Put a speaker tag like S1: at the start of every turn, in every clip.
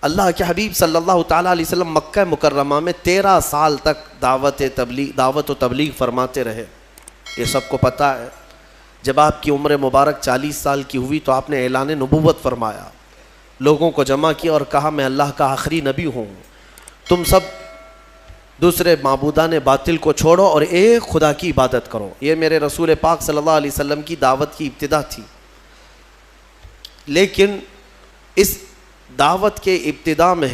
S1: اللہ کے حبیب صلی اللہ تعالیٰ علیہ وسلم مکہ مکرمہ میں 13 سال تک دعوت و تبلیغ فرماتے رہے. یہ سب کو پتہ ہے. جب آپ کی عمر مبارک 40 سال کی ہوئی تو آپ نے اعلان نبوت فرمایا, لوگوں کو جمع کیا اور کہا میں اللہ کا آخری نبی ہوں, تم سب دوسرے معبودان باطل کو چھوڑو اور ایک خدا کی عبادت کرو. یہ میرے رسول پاک صلی اللہ علیہ وسلم کی دعوت کی ابتدا تھی. لیکن اس دعوت کے ابتدا میں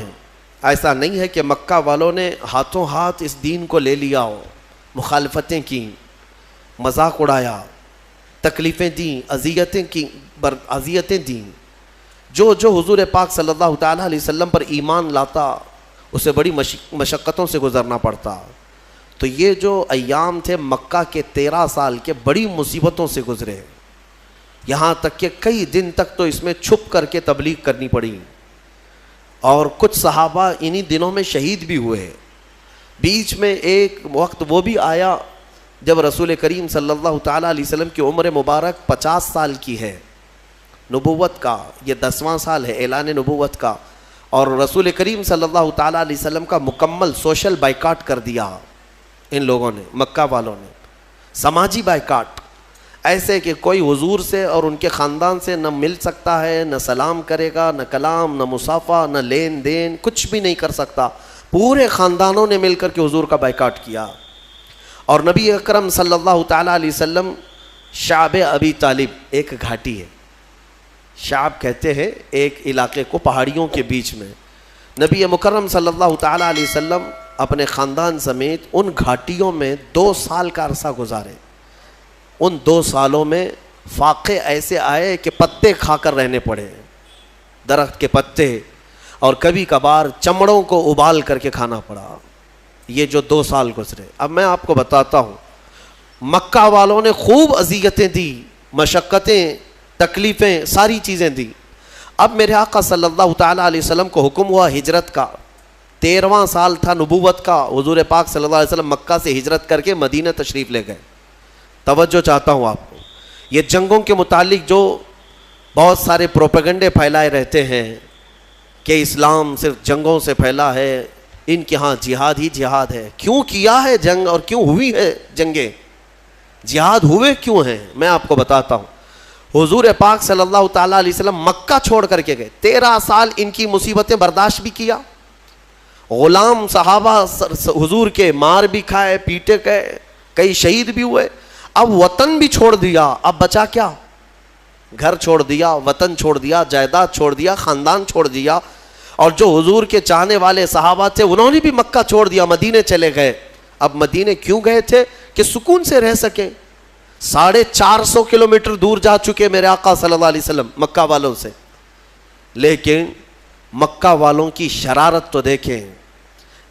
S1: ایسا نہیں ہے کہ مکہ والوں نے ہاتھوں ہاتھ اس دین کو لے لیا ہو, مخالفتیں کی, مذاق اڑایا, تکلیفیں دیں, اذیتیں دیں. جو حضور پاک صلی اللہ تعالیٰ علیہ وسلم پر ایمان لاتا اسے بڑی مشقتوں سے گزرنا پڑتا. تو یہ جو ایام تھے مکہ کے 13 سال کے بڑی مصیبتوں سے گزرے, یہاں تک کہ کئی دن تک تو اس میں چھپ کر کے تبلیغ کرنی پڑی, اور کچھ صحابہ انہی دنوں میں شہید بھی ہوئے. بیچ میں ایک وقت وہ بھی آیا جب رسول کریم صلی اللہ تعالیٰ علیہ وسلم کی عمر مبارک 50 سال کی ہے, نبوت کا یہ 10واں سال ہے اعلان نبوت کا, اور رسول کریم صلی اللہ تعالیٰ علیہ وسلم کا مکمل سوشل بائیکاٹ کر دیا ان لوگوں نے, مکہ والوں نے, سماجی بائیکاٹ, ایسے کہ کوئی حضور سے اور ان کے خاندان سے نہ مل سکتا ہے, نہ سلام کرے گا, نہ کلام, نہ مصافحہ, نہ لین دین, کچھ بھی نہیں کر سکتا. پورے خاندانوں نے مل کر کے حضور کا بائیکاٹ کیا. اور نبی اکرم صلی اللہ تعالیٰ علیہ وسلم شعب ابی طالب, ایک گھاٹی ہے, شعب کہتے ہیں ایک علاقے کو پہاڑیوں کے بیچ میں, نبی مکرم صلی اللہ تعالیٰ علیہ وسلم اپنے خاندان سمیت ان گھاٹیوں میں 2 سال کا عرصہ گزارے. ان 2 سالوں میں فاقے ایسے آئے کہ پتے کھا کر رہنے پڑے, درخت کے پتے, اور کبھی کبھار چمڑوں کو ابال کر کے کھانا پڑا. یہ جو 2 سال گزرے, اب میں آپ کو بتاتا ہوں, مکہ والوں نے خوب اذیتیں دی, مشقتیں, تکلیفیں, ساری چیزیں دی. اب میرے آقا صلی اللہ تعالیٰ علیہ وسلم کو حکم ہوا ہجرت کا, 13واں سال تھا نبوت کا, حضور پاک صلی اللہ علیہ وسلم مکہ سے ہجرت کر کے مدینہ تشریف لے گئے. توجہ چاہتا ہوں آپ کو, یہ جنگوں کے متعلق جو بہت سارے پروپیگنڈے پھیلائے رہتے ہیں کہ اسلام صرف جنگوں سے پھیلا ہے, ان کے ہاں جہاد ہی جہاد ہے. کیوں کیا ہے جنگ اور کیوں ہوئی ہے جنگیں, جہاد ہوئے کیوں ہیں, میں آپ کو بتاتا ہوں. حضور پاک صلی اللہ تعالیٰ علیہ وسلم مکہ چھوڑ کر کے گئے, 13 سال ان کی مصیبتیں برداشت بھی کیا, غلام صحابہ حضور کے مار بھی کھائے, پیٹے گئے, کئی شہید بھی ہوئے. اب وطن بھی چھوڑ دیا, اب بچا کیا, گھر چھوڑ دیا, وطن چھوڑ دیا, جائیداد چھوڑ دیا, خاندان چھوڑ دیا. اور جو حضور کے چاہنے والے صحابہ تھے انہوں نے بھی مکہ چھوڑ دیا, مدینے چلے گئے. اب مدینے کیوں گئے تھے کہ سکون سے رہ سکیں. 450 کلومیٹر دور جا چکے میرے آقا صلی اللہ علیہ وسلم مکہ والوں سے. لیکن مکہ والوں کی شرارت تو دیکھیں,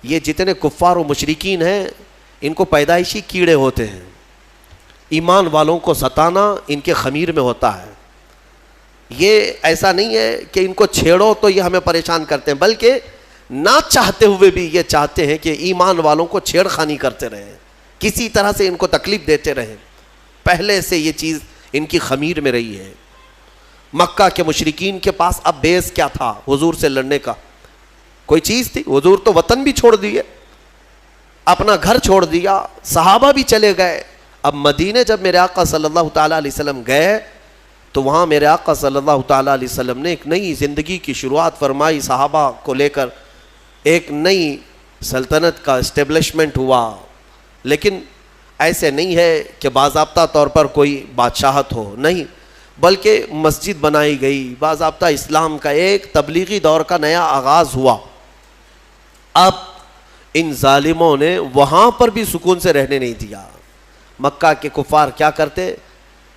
S1: یہ جتنے کفار و مشرکین ہیں ان کو پیدائشی کیڑے ہوتے ہیں, ایمان والوں کو ستانا ان کے خمیر میں ہوتا ہے. یہ ایسا نہیں ہے کہ ان کو چھیڑو تو یہ ہمیں پریشان کرتے ہیں, بلکہ نہ چاہتے ہوئے بھی یہ چاہتے ہیں کہ ایمان والوں کو چھیڑ خانی کرتے رہیں, کسی طرح سے ان کو تکلیف دیتے رہیں. پہلے سے یہ چیز ان کی خمیر میں رہی ہے. مکہ کے مشرکین کے پاس اب بیس کیا تھا حضور سے لڑنے کا, کوئی چیز تھی؟ حضور تو وطن بھی چھوڑ دیے, اپنا گھر چھوڑ دیا, صحابہ بھی چلے گئے. اب مدینے جب میرے آقا صلی اللہ تعالیٰ علیہ وسلم گئے تو وہاں میرے آقا صلی اللہ تعالیٰ علیہ وسلم نے ایک نئی زندگی کی شروعات فرمائی. صحابہ کو لے کر ایک نئی سلطنت کا اسٹیبلشمنٹ ہوا. لیکن ایسے نہیں ہے کہ باضابطہ طور پر کوئی بادشاہت ہو, نہیں, بلکہ مسجد بنائی گئی, باضابطہ اسلام کا ایک تبلیغی دور کا نیا آغاز ہوا. اب ان ظالموں نے وہاں پر بھی سکون سے رہنے نہیں دیا. مکہ کے کفار کیا کرتے,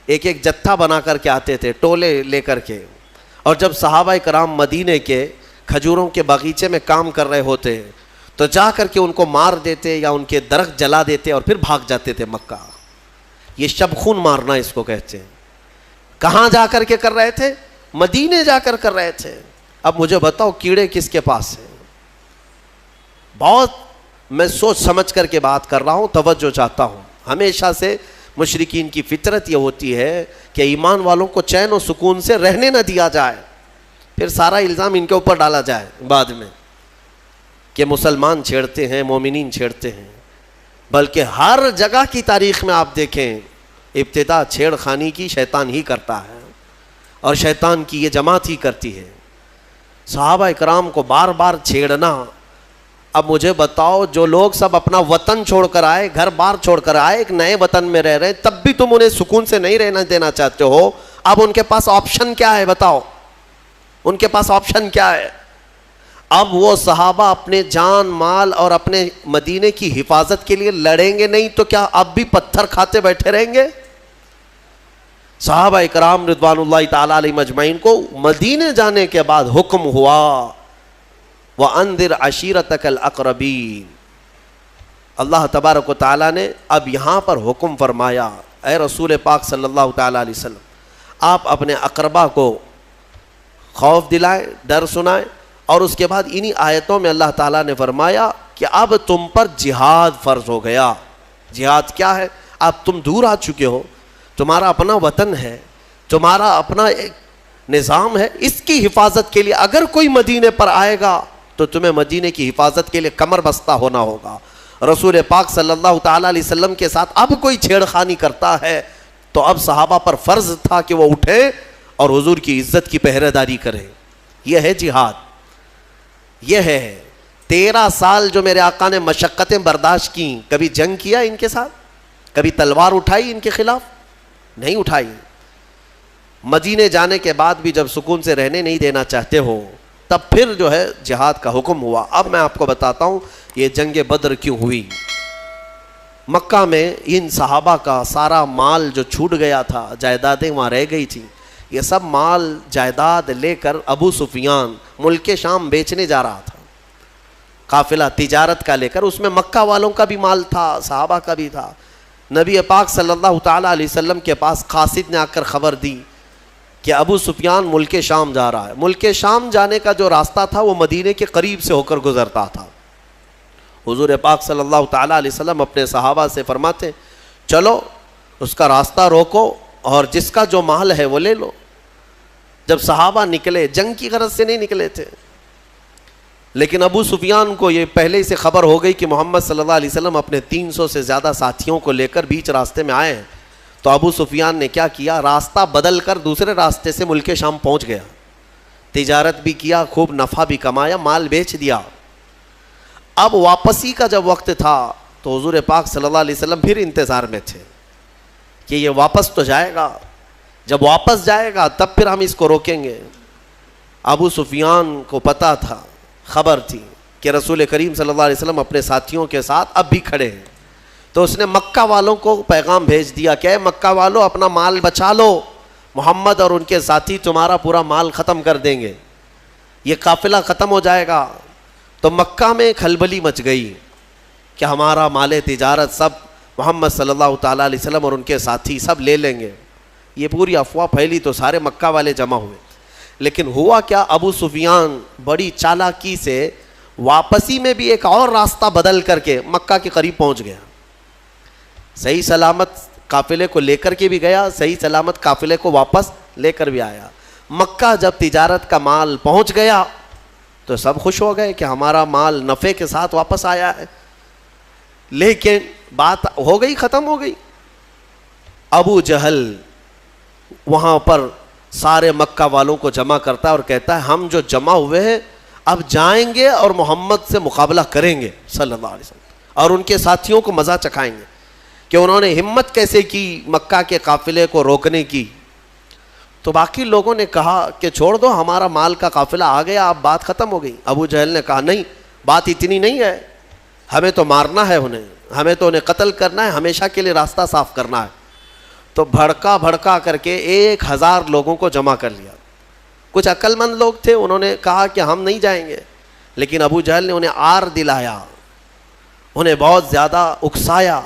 S1: ایک ایک جتھا بنا کر کے آتے تھے, ٹولے لے کر کے, اور جب صحابہ کرام مدینے کے کھجوروں کے باغیچے میں کام کر رہے ہوتے تو جا کر کے ان کو مار دیتے یا ان کے درخت جلا دیتے اور پھر بھاگ جاتے تھے مکہ. یہ شب خون مارنا اس کو کہتے ہیں. کہاں جا کر کے کر رہے تھے؟ مدینے جا کر کر رہے تھے. اب مجھے بتاؤ کیڑے کس کے پاس ہیں؟ بہت میں سوچ سمجھ کر کے بات کر رہا ہوں, توجہ چاہتا ہوں. ہمیشہ سے مشرکین کی فطرت یہ ہوتی ہے کہ ایمان والوں کو چین و سکون سے رہنے نہ دیا جائے. پھر سارا الزام ان کے اوپر ڈالا جائے بعد میں کہ مسلمان چھیڑتے ہیں، مومنین چھیڑتے ہیں، بلکہ ہر جگہ کی تاریخ میں آپ دیکھیں ابتدا چھیڑ خانی کی شیطان ہی کرتا ہے اور شیطان کی یہ جماعت ہی کرتی ہے۔ صحابہ اکرام کو بار بار چھیڑنا، اب مجھے بتاؤ جو لوگ سب اپنا وطن چھوڑ کر آئے، گھر بار چھوڑ کر آئے، ایک نئے وطن میں رہ رہے ہیں، تب بھی تم انہیں سکون سے نہیں رہنا دینا چاہتے ہو، اب ان کے پاس آپشن کیا ہے بتاؤ؟ ان کے پاس آپشن کیا ہے؟ اب وہ صحابہ اپنے جان مال اور اپنے مدینے کی حفاظت کے لیے لڑیں گے نہیں تو کیا اب بھی پتھر کھاتے بیٹھے رہیں گے؟ صحابہ اکرام رضوان اللہ تعالی علیہم اجمعین کو مدینے جانے کے بعد حکم ہوا وَأَنذِرْ عَشِيرَتَكَ الْأَقْرَبِينَ، اللہ تبارک و تعالیٰ نے اب یہاں پر حکم فرمایا، اے رسول پاک صلی اللہ تعالیٰ علیہ وسلم آپ اپنے اقربا کو خوف دلائیں، ڈر سنائیں، اور اس کے بعد انہی آیتوں میں اللہ تعالیٰ نے فرمایا کہ اب تم پر جہاد فرض ہو گیا۔ جہاد کیا ہے؟ اب تم دور آ چکے ہو، تمہارا اپنا وطن ہے، تمہارا اپنا ایک نظام ہے، اس کی حفاظت کے لیے اگر کوئی مدینے پر آئے گا تو تمہیں مدینے کی حفاظت کے لیے کمر بستہ ہونا ہوگا۔ رسول پاک صلی اللہ تعالیٰ علیہ وسلم کے ساتھ اب کوئی چھیڑ خانی کرتا ہے تو اب صحابہ پر فرض تھا کہ وہ اٹھیں اور حضور کی عزت کی پہرے داری کریں۔ یہ ہے جہاد، یہ ہے 13 سال جو میرے آقا نے مشقتیں برداشت کی، کبھی جنگ کیا ان کے ساتھ؟ کبھی تلوار اٹھائی ان کے خلاف؟ نہیں اٹھائی۔ مدینے جانے کے بعد بھی جب سکون سے رہنے نہیں دینا چاہتے ہو تب پھر جو ہے جہاد کا حکم ہوا۔ اب میں آپ کو بتاتا ہوں یہ جنگ بدر کیوں ہوئی۔ مکہ میں ان صحابہ کا سارا مال جو چھوٹ گیا تھا، جائیدادیں وہاں رہ گئی تھیں، یہ سب مال جائیداد لے کر ابو سفیان ملک شام بیچنے جا رہا تھا، قافلہ تجارت کا لے کر، اس میں مکہ والوں کا بھی مال تھا، صحابہ کا بھی تھا۔ نبی پاک صلی اللہ تعالیٰ علیہ وسلم کے پاس قاصد نے آ کر خبر دی کہ ابو سفیان ملک شام جا رہا ہے۔ ملک شام جانے کا جو راستہ تھا وہ مدینے کے قریب سے ہو کر گزرتا تھا۔ حضور پاک صلی اللہ تعالیٰ علیہ وسلم اپنے صحابہ سے فرماتے چلو اس کا راستہ روکو اور جس کا جو مال ہے وہ لے لو۔ جب صحابہ نکلے، جنگ کی غرض سے نہیں نکلے تھے، لیکن ابو سفیان کو یہ پہلے ہی سے خبر ہو گئی کہ محمد صلی اللہ علیہ وسلم اپنے 300 سے زیادہ ساتھیوں کو لے کر بیچ راستے میں آئے ہیں، تو ابو سفیان نے کیا کیا، راستہ بدل کر دوسرے راستے سے ملک شام پہنچ گیا، تجارت بھی کیا، خوب نفع بھی کمایا، مال بیچ دیا۔ اب واپسی کا جب وقت تھا تو حضور پاک صلی اللہ علیہ وسلم پھر انتظار میں تھے کہ یہ واپس تو جائے گا، جب واپس جائے گا تب پھر ہم اس کو روکیں گے۔ ابو سفیان کو پتا تھا، خبر تھی کہ رسول کریم صلی اللہ علیہ وسلم اپنے ساتھیوں کے ساتھ اب بھی کھڑے ہیں، تو اس نے مکہ والوں کو پیغام بھیج دیا کہ اے مکہ والوں اپنا مال بچا لو، محمد اور ان کے ساتھی تمہارا پورا مال ختم کر دیں گے، یہ قافلہ ختم ہو جائے گا۔ تو مکہ میں کھلبلی مچ گئی کہ ہمارا مال تجارت سب محمد صلی اللہ تعالیٰ علیہ وسلم اور ان کے ساتھی سب لے لیں گے۔ یہ پوری افواہ پھیلی تو سارے مکہ والے جمع ہوئے، لیکن ہوا کیا، ابو سفیان بڑی چالاکی سے واپسی میں بھی ایک اور راستہ بدل کر کے مکہ کے قریب پہنچ گیا، صحیح سلامت قافلے کو لے کر کے بھی گیا، صحیح سلامت قافلے کو واپس لے کر بھی آیا۔ مکہ جب تجارت کا مال پہنچ گیا تو سب خوش ہو گئے کہ ہمارا مال نفع کے ساتھ واپس آیا ہے، لیکن بات ہو گئی، ختم ہو گئی۔ ابو جہل وہاں پر سارے مکہ والوں کو جمع کرتا ہے اور کہتا ہے ہم جو جمع ہوئے ہیں اب جائیں گے اور محمد سے مقابلہ کریں گے صلی اللہ علیہ وسلم، اور ان کے ساتھیوں کو مزہ چکھائیں گے کہ انہوں نے ہمت کیسے کی مکہ کے قافلے کو روکنے کی۔ تو باقی لوگوں نے کہا کہ چھوڑ دو، ہمارا مال کا قافلہ آ گیا، اب بات ختم ہو گئی۔ ابو جہل نے کہا نہیں، بات اتنی نہیں ہے، ہمیں تو مارنا ہے انہیں، ہمیں تو انہیں قتل کرنا ہے، ہمیشہ کے لیے راستہ صاف کرنا ہے۔ تو بھڑکا بھڑکا کر کے 1000 لوگوں کو جمع کر لیا۔ کچھ عقل مند لوگ تھے، انہوں نے کہا کہ ہم نہیں جائیں گے، لیکن ابو جہل نے انہیں آر دلایا، انہیں بہت زیادہ اکسایا،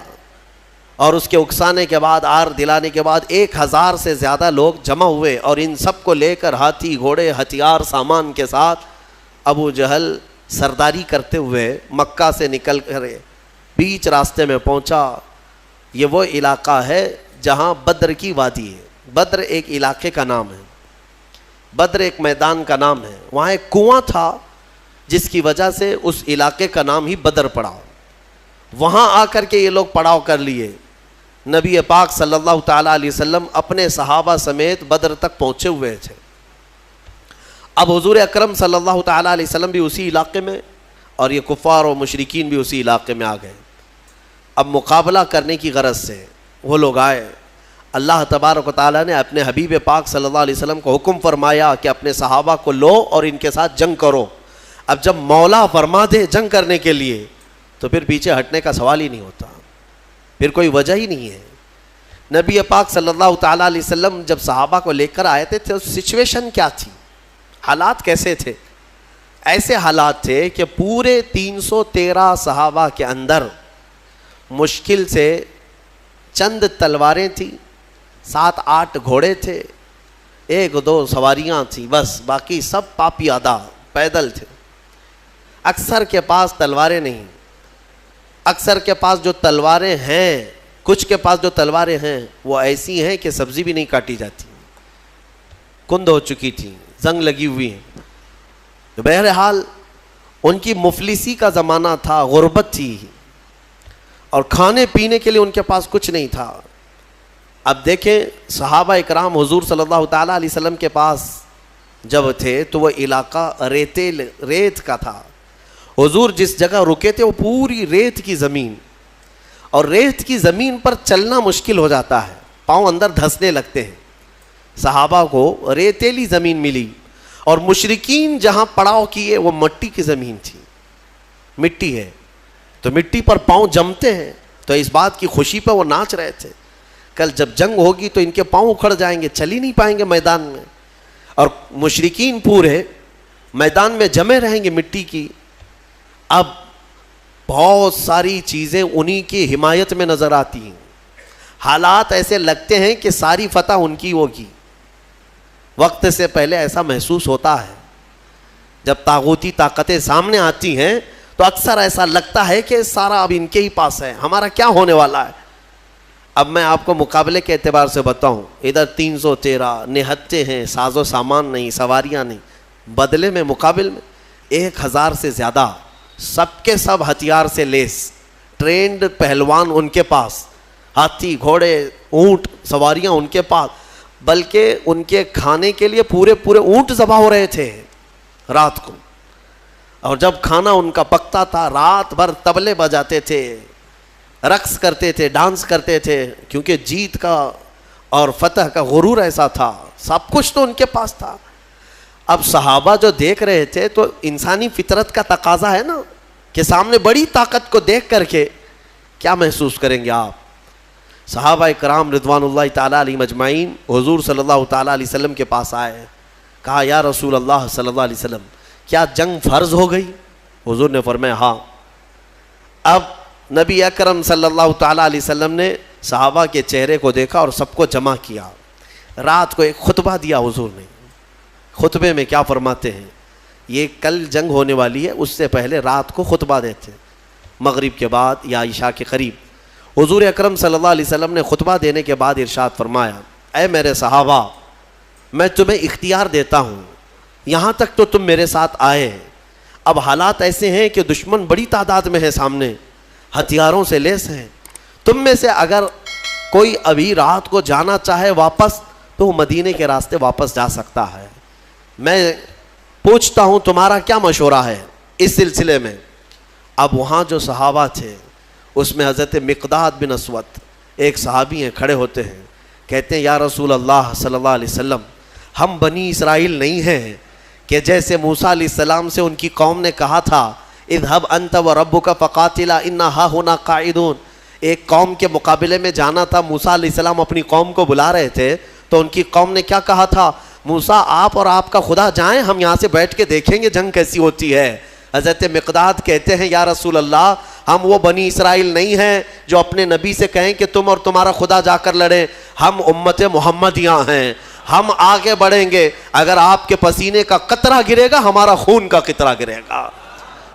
S1: اور اس کے اکسانے کے بعد، آر دلانے کے بعد 1000 سے زیادہ لوگ جمع ہوئے، اور ان سب کو لے کر ہاتھی گھوڑے ہتھیار سامان کے ساتھ ابو جہل سرداری کرتے ہوئے مکہ سے نکل کر بیچ راستے میں پہنچا۔ یہ وہ علاقہ ہے جہاں بدر کی وادی ہے، بدر ایک علاقے کا نام ہے بدر ایک میدان کا نام ہے، وہاں ایک کنواں تھا جس کی وجہ سے اس علاقے کا نام ہی بدر پڑا. وہاں آ کر کے یہ لوگ پڑاؤ کر لیے. نبی پاک صلی اللہ تعالیٰ علیہ وسلم اپنے صحابہ سمیت بدر تک پہنچے ہوئے تھے. اب حضور اکرم صلی اللہ تعالیٰ علیہ وسلم بھی اسی علاقے میں اور یہ کفار و مشرکین بھی اسی علاقے میں آ گئے. اب مقابلہ کرنے کی غرض سے وہ لوگ آئے. اللہ تبارک و تعالیٰ نے اپنے حبیب پاک صلی اللہ علیہ وسلم کو حکم فرمایا کہ اپنے صحابہ کو لو اور ان کے ساتھ جنگ کرو. اب جب مولا فرما دے جنگ کرنے کے لیے تو پھر پیچھے ہٹنے کا سوال ہی نہیں ہوتا، پھر کوئی وجہ ہی نہیں ہے. نبی پاک صلی اللہ تعالیٰ علیہ وسلم جب صحابہ کو لے کر آئے تھے تو سچویشن کیا تھی، حالات کیسے تھے؟ ایسے حالات تھے کہ پورے 313 صحابہ کے اندر مشکل سے چند تلواریں تھیں، 7-8 گھوڑے تھے، 1-2 سواریاں تھیں، بس باقی سب پاپیادہ پیدل تھے. اکثر کے پاس تلواریں نہیں، اکثر کے پاس جو تلواریں ہیں، کچھ کے پاس جو تلواریں ہیں وہ ایسی ہیں کہ سبزی بھی نہیں کاٹی جاتی، کند ہو چکی تھی، زنگ لگی ہوئی ہیں. بہرحال ان کی مفلسی کا زمانہ تھا، غربت تھی اور کھانے پینے کے لیے ان کے پاس کچھ نہیں تھا. اب دیکھیں صحابہ اکرام حضور صلی اللہ تعالیٰ علیہ وسلم کے پاس جب تھے تو وہ علاقہ ریت کا تھا. حضور جس جگہ رکے تھے وہ پوری ریت کی زمین، اور ریت کی زمین پر چلنا مشکل ہو جاتا ہے، پاؤں اندر دھسنے لگتے ہیں. صحابہ کو ریتیلی زمین ملی اور مشرکین جہاں پڑاؤ کیے وہ مٹی کی زمین تھی، مٹی ہے تو مٹی پر پاؤں جمتے ہیں. تو اس بات کی خوشی پہ وہ ناچ رہے تھے، کل جب جنگ ہوگی تو ان کے پاؤں اکھڑ جائیں گے، چل ہی نہیں پائیں گے میدان میں. اور مشرکین پورے میدان میں جمے رہیں گے مٹی کی. اب بہت ساری چیزیں انہی کی حمایت میں نظر آتی ہیں، حالات ایسے لگتے ہیں کہ ساری فتح ان کی ہوگی. وقت سے پہلے ایسا محسوس ہوتا ہے، جب طاغوتی طاقتیں سامنے آتی ہیں تو اکثر ایسا لگتا ہے کہ سارا اب ان کے ہی پاس ہے، ہمارا کیا ہونے والا ہے. اب میں آپ کو مقابلے کے اعتبار سے بتاؤں، ادھر 313 نہتے ہیں، ساز و سامان نہیں، سواریاں نہیں، بدلے میں مقابل میں 1000 سے زیادہ، سب کے سب ہتھیار سے لیس، ٹرینڈ پہلوان ان کے پاس، ہاتھی گھوڑے اونٹ سواریاں ان کے پاس، بلکہ ان کے کھانے کے لیے پورے اونٹ ذبح ہو رہے تھے رات کو. اور جب کھانا ان کا پکتا تھا رات بھر طبلے بجاتے تھے، رقص کرتے تھے، ڈانس کرتے تھے، کیونکہ جیت کا اور فتح کا غرور ایسا تھا، سب کچھ تو ان کے پاس تھا. اب صحابہ جو دیکھ رہے تھے تو انسانی فطرت کا تقاضا ہے نا کہ سامنے بڑی طاقت کو دیکھ کر کے کیا محسوس کریں گے آپ. صحابہ کرام رضوان اللہ تعالیٰ علیہ مجمعین حضور صلی اللہ تعالیٰ علیہ وسلم کے پاس آئے، کہا یا رسول اللہ صلی اللہ علیہ وسلم کیا جنگ فرض ہو گئی؟ حضور نے فرمایا ہاں. اب نبی اکرم صلی اللہ تعالیٰ علیہ وسلم نے صحابہ کے چہرے کو دیکھا اور سب کو جمع کیا. رات کو ایک خطبہ دیا حضور نے. خطبے میں کیا فرماتے ہیں، یہ کل جنگ ہونے والی ہے، اس سے پہلے رات کو خطبہ دیتے مغرب کے بعد یا عشاء کے قریب. حضور اکرم صلی اللہ علیہ وسلم نے خطبہ دینے کے بعد ارشاد فرمایا، اے میرے صحابہ میں تمہیں اختیار دیتا ہوں، یہاں تک تو تم میرے ساتھ آئے، اب حالات ایسے ہیں کہ دشمن بڑی تعداد میں ہے سامنے، ہتھیاروں سے لیس ہیں، تم میں سے اگر کوئی ابھی رات کو جانا چاہے واپس تو وہ مدینے کے راستے واپس جا سکتا ہے. میں پوچھتا ہوں تمہارا کیا مشورہ ہے اس سلسلے میں. اب وہاں جو صحابہ تھے اس میں حضرت مقداد بن اسود ایک صحابی ہیں، کھڑے ہوتے ہیں، کہتے ہیں یا رسول اللہ صلی اللہ علیہ وسلم ہم بنی اسرائیل نہیں ہیں کہ جیسے موسیٰ علیہ السلام سے ان کی قوم نے کہا تھا اذهب انت وربک فقاتلا انا ہاہنا قاعدون. ایک قوم کے مقابلے میں جانا تھا، موسیٰ علیہ السلام اپنی قوم کو بلا رہے تھے تو ان کی قوم نے کیا کہا تھا، موسیٰ آپ اور آپ کا خدا جائیں، ہم یہاں سے بیٹھ کے دیکھیں گے جنگ کیسی ہوتی ہے. حضرت مقداد کہتے ہیں یا رسول اللہ ہم وہ بنی اسرائیل نہیں ہیں جو اپنے نبی سے کہیں کہ تم اور تمہارا خدا جا کر لڑیں، ہم امت محمدیاں ہیں، ہم آگے بڑھیں گے، اگر آپ کے پسینے کا قطرہ گرے گا ہمارا خون کا قطرہ گرے گا.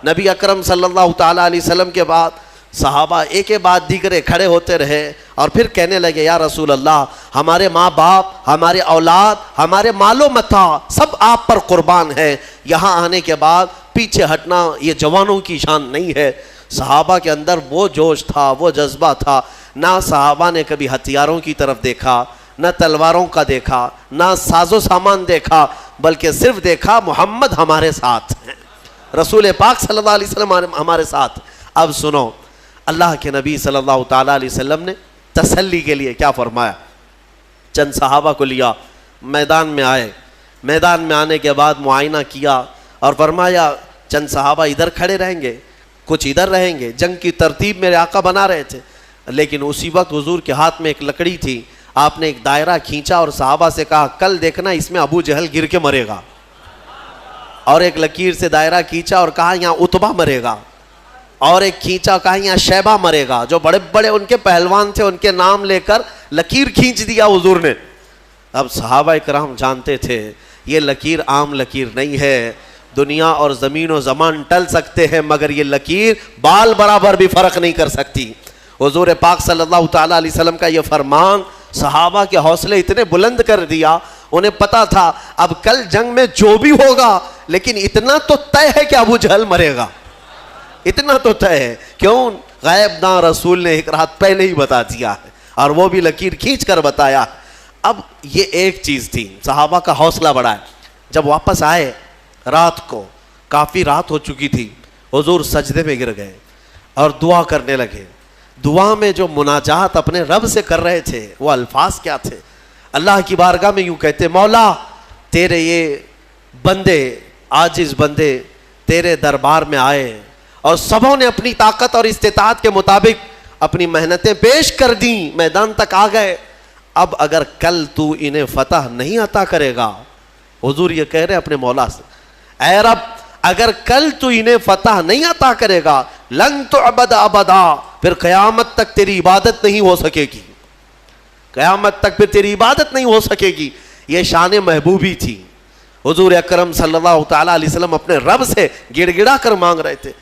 S1: نبی اکرم صلی اللہ تعالیٰ علیہ وسلم کے بعد صحابہ ایک بعد دیگرے کھڑے ہوتے رہے اور پھر کہنے لگے یا رسول اللہ ہمارے ماں باپ، ہمارے اولاد، ہمارے مال و متاع سب آپ پر قربان ہے، یہاں آنے کے بعد پیچھے ہٹنا یہ جوانوں کی شان نہیں ہے۔ صحابہ کے اندر وہ جوش تھا، وہ جذبہ تھا، نہ صحابہ نے کبھی ہتھیاروں کی طرف دیکھا، نہ تلواروں کا دیکھا، نہ ساز و سامان دیکھا، بلکہ صرف دیکھا محمد ہمارے ساتھ ہیں، رسول پاک صلی اللہ علیہ وسلم ہمارے ساتھ۔ اب سنو اللہ کے نبی صلی اللہ تعالیٰ علیہ وسلم نے تسلی کے لیے کیا فرمایا۔ چند صحابہ کو لیا، میدان میں آئے، میدان میں آنے کے بعد معائنہ کیا اور فرمایا چند صحابہ ادھر کھڑے رہیں گے، کچھ ادھر رہیں گے۔ جنگ کی ترتیب میرے آقا بنا رہے تھے، لیکن اسی وقت حضور کے ہاتھ میں ایک لکڑی تھی، آپ نے ایک دائرہ کھینچا اور صحابہ سے کہا کل دیکھنا اس میں ابو جہل گر کے مرے گا، اور ایک لکیر سے دائرہ کھینچا اور کہا یہاں عتبہ مرے گا، اور ایک کھینچا کہا یہاں شیبہ مرے گا۔ جو بڑے بڑے ان کے پہلوان تھے ان کے نام لے کر لکیر کھینچ دیا حضور نے۔ اب صحابہ کرام جانتے تھے یہ لکیر عام لکیر نہیں ہے، دنیا اور زمین و زمان ٹل سکتے ہیں مگر یہ لکیر بال برابر بھی فرق نہیں کر سکتی۔ حضور پاک صلی اللہ تعالیٰ علیہ وسلم کا یہ فرمان صحابہ کے حوصلے اتنے بلند کر دیا، انہیں پتا تھا اب کل جنگ میں جو بھی ہوگا لیکن اتنا تو طے ہے کہ ابو جہل مرے گا، اتنا تو طے ہے۔ کیوں؟ غیب داں رسول نے ایک رات پہلے ہی بتا دیا ہے، اور وہ بھی لکیر کھینچ کر بتایا۔ اب یہ ایک چیز تھی، صحابہ کا حوصلہ بڑھا ہے۔ جب واپس آئے رات کو، کافی رات ہو چکی تھی، حضور سجدے میں گر گئے اور دعا کرنے لگے۔ دعا میں جو مناجات اپنے رب سے کر رہے تھے وہ الفاظ کیا تھے؟ اللہ کی بارگاہ میں یوں کہتے مولا تیرے یہ بندے، عاجز بندے تیرے دربار میں آئے اور سبوں نے اپنی طاقت اور استطاعت کے مطابق اپنی محنتیں پیش کر دیں، میدان تک آ گئے، اب اگر کل تو انہیں فتح نہیں عطا کرے گا، حضور یہ کہہ رہے اپنے مولا سے، اے رب اگر کل تو انہیں فتح نہیں عطا کرے گا لن تعبد ابدا، پھر قیامت تک تیری عبادت نہیں ہو سکے گی، قیامت تک پھر تیری عبادت نہیں ہو سکے گی۔ یہ شان محبوبی تھی۔ حضور اکرم صلی اللہ تعالیٰ علیہ وسلم اپنے رب سے گڑ گڑا کر مانگ رہے تھے۔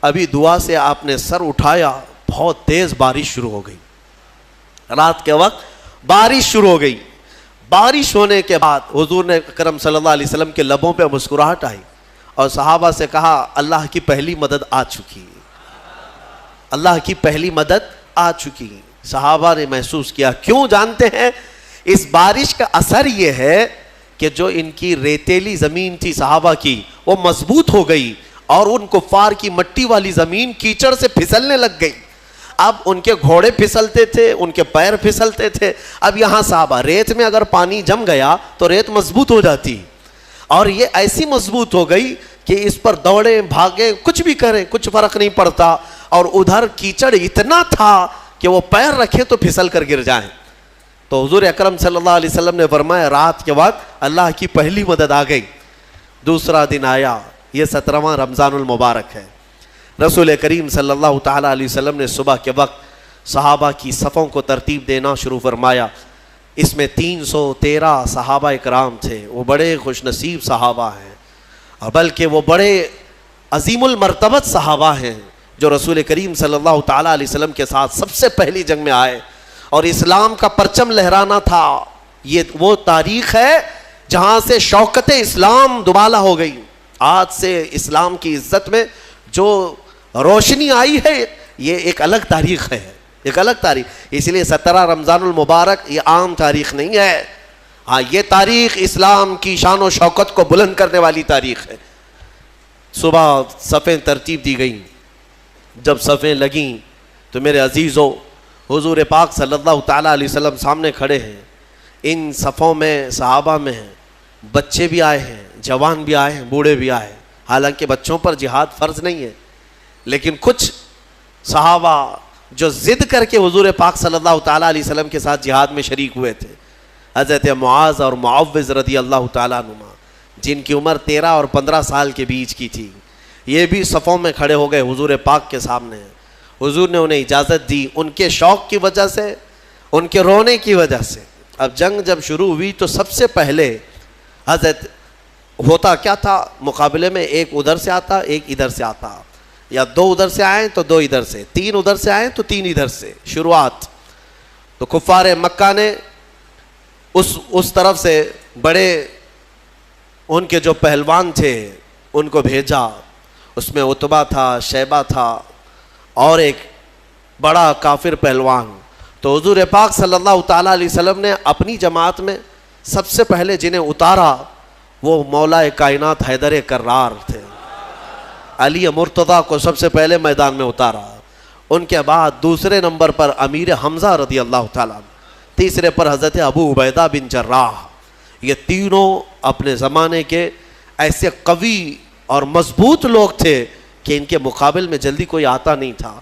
S1: ابھی دعا سے آپ نے سر اٹھایا، بہت تیز بارش شروع ہو گئی، رات کے وقت بارش شروع ہو گئی۔ بارش ہونے کے بعد حضور نے اکرم صلی اللہ علیہ وسلم کے لبوں پہ مسکراہٹ آئی اور صحابہ سے کہا اللہ کی پہلی مدد آ چکی، اللہ کی پہلی مدد آ چکی۔ صحابہ نے محسوس کیا، کیوں جانتے ہیں؟ اس بارش کا اثر یہ ہے کہ جو ان کی ریتیلی زمین تھی صحابہ کی وہ مضبوط ہو گئی، اور ان کفار کی مٹی والی زمین کیچڑ سے پھسلنے لگ گئی۔ اب ان کے گھوڑے پھسلتے تھے، ان کے پیر پھسلتے تھے۔ اب یہاں صحابہ، ریت میں اگر پانی جم گیا تو ریت مضبوط ہو جاتی، اور یہ ایسی مضبوط ہو گئی کہ اس پر دوڑیں بھاگیں کچھ بھی کریں کچھ فرق نہیں پڑتا، اور ادھر کیچڑ اتنا تھا کہ وہ پیر رکھے تو پھسل کر گر جائیں۔ تو حضور اکرم صلی اللہ علیہ وسلم نے فرمایا رات کے وقت اللہ کی پہلی مدد آ گئی۔ دوسرا دن آیا، یہ 17واں رمضان المبارک ہے۔ رسول کریم صلی اللہ تعالیٰ علیہ وسلم نے صبح کے وقت صحابہ کی صفوں کو ترتیب دینا شروع فرمایا۔ اس میں 313 صحابہ اکرام تھے، وہ بڑے خوش نصیب صحابہ ہیں، اور بلکہ وہ بڑے عظیم المرتبت صحابہ ہیں جو رسول کریم صلی اللہ تعالیٰ علیہ وسلم کے ساتھ سب سے پہلی جنگ میں آئے اور اسلام کا پرچم لہرانا تھا۔ یہ وہ تاریخ ہے جہاں سے شوکت اسلام دوبالا ہو گئی۔ آج سے اسلام کی عزت میں جو روشنی آئی ہے یہ ایک الگ تاریخ ہے، ایک الگ تاریخ۔ اس لیے 17 رمضان المبارک یہ عام تاریخ نہیں ہے، ہاں یہ تاریخ اسلام کی شان و شوکت کو بلند کرنے والی تاریخ ہے۔ صبح صفیں ترتیب دی گئیں، جب صفیں لگیں تو میرے عزیزو حضور پاک صلی اللہ تعالیٰ علیہ وسلم سامنے کھڑے ہیں۔ ان صفوں میں صحابہ میں ہیں، بچے بھی آئے ہیں، جوان بھی آئے ہیں، بوڑھے بھی آئے ہیں۔ حالانکہ بچوں پر جہاد فرض نہیں ہے، لیکن کچھ صحابہ جو ضد کر کے حضور پاک صلی اللہ تعالیٰ علیہ وسلم کے ساتھ جہاد میں شریک ہوئے تھے، حضرت معاذ اور معوذ رضی اللہ تعالیٰ عنہما، جن کی عمر 13 اور 15 سال کے بیچ کی تھی، یہ بھی صفوں میں کھڑے ہو گئے حضور پاک کے سامنے۔ حضور نے انہیں اجازت دی، ان کے شوق کی وجہ سے، ان کے رونے کی وجہ سے۔ اب جنگ جب شروع ہوئی تو سب سے پہلے حضرت ہوتا کیا تھا، مقابلے میں ایک ادھر سے آتا ایک ادھر سے آتا، یا 2 ادھر سے آئیں تو 2 ادھر سے، 3 ادھر سے آئیں تو 3 ادھر سے، شروعات تو کفار مکہ نے اس طرف سے بڑے ان کے جو پہلوان تھے ان کو بھیجا. اس میں عتبہ تھا, شیبہ تھا اور ایک بڑا کافر پہلوان. تو حضور پاک صلی اللہ تعالیٰ علیہ وسلم نے اپنی جماعت میں سب سے پہلے جنہیں اتارا وہ مولا کائنات حیدر کرار تھے. علی مرتضیٰ کو سب سے پہلے میدان میں اتارا. ان کے بعد دوسرے نمبر پر امیر حمزہ رضی اللہ تعالیٰ, تیسرے پر حضرت ابو عبیدہ بن جراح. یہ تینوں اپنے زمانے کے ایسے قوی اور مضبوط لوگ تھے کہ ان کے مقابل میں جلدی کوئی آتا نہیں تھا.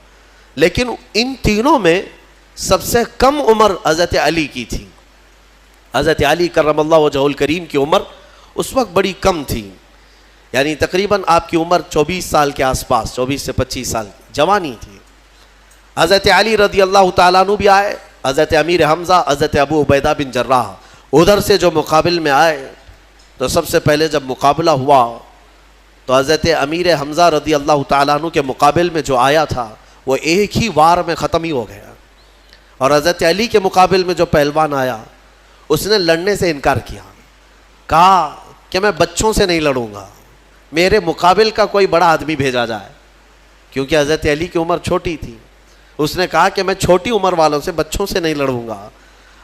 S1: لیکن ان تینوں میں سب سے کم عمر حضرت علی کی تھی. حضرت علی کرم اللہ وجہ الکریم کی عمر اس وقت بڑی کم تھی, یعنی تقریباً آپ کی عمر 24 سال کے آس پاس, 24 سے 25 سال جوانی تھی. حضرت علی رضی اللہ تعالیٰ عنہ بھی آئے, حضرت امیر حمزہ, حضرت ابو عبیدہ بن جراح ادھر سے جو مقابل میں آئے. تو سب سے پہلے جب مقابلہ ہوا تو حضرت امیر حمزہ رضی اللہ تعالیٰ عنہ کے مقابل میں جو آیا تھا وہ ایک ہی وار میں ختم ہی ہو گیا. اور حضرت علی کے مقابل میں جو پہلوان آیا اس نے لڑنے سے انکار کیا, کہا کہ میں بچوں سے نہیں لڑوں گا, میرے مقابل کا کوئی بڑا آدمی بھیجا جائے. کیونکہ حضرت علی کی عمر چھوٹی تھی, اس نے کہا کہ میں چھوٹی عمر والوں سے, بچوں سے نہیں لڑوں گا.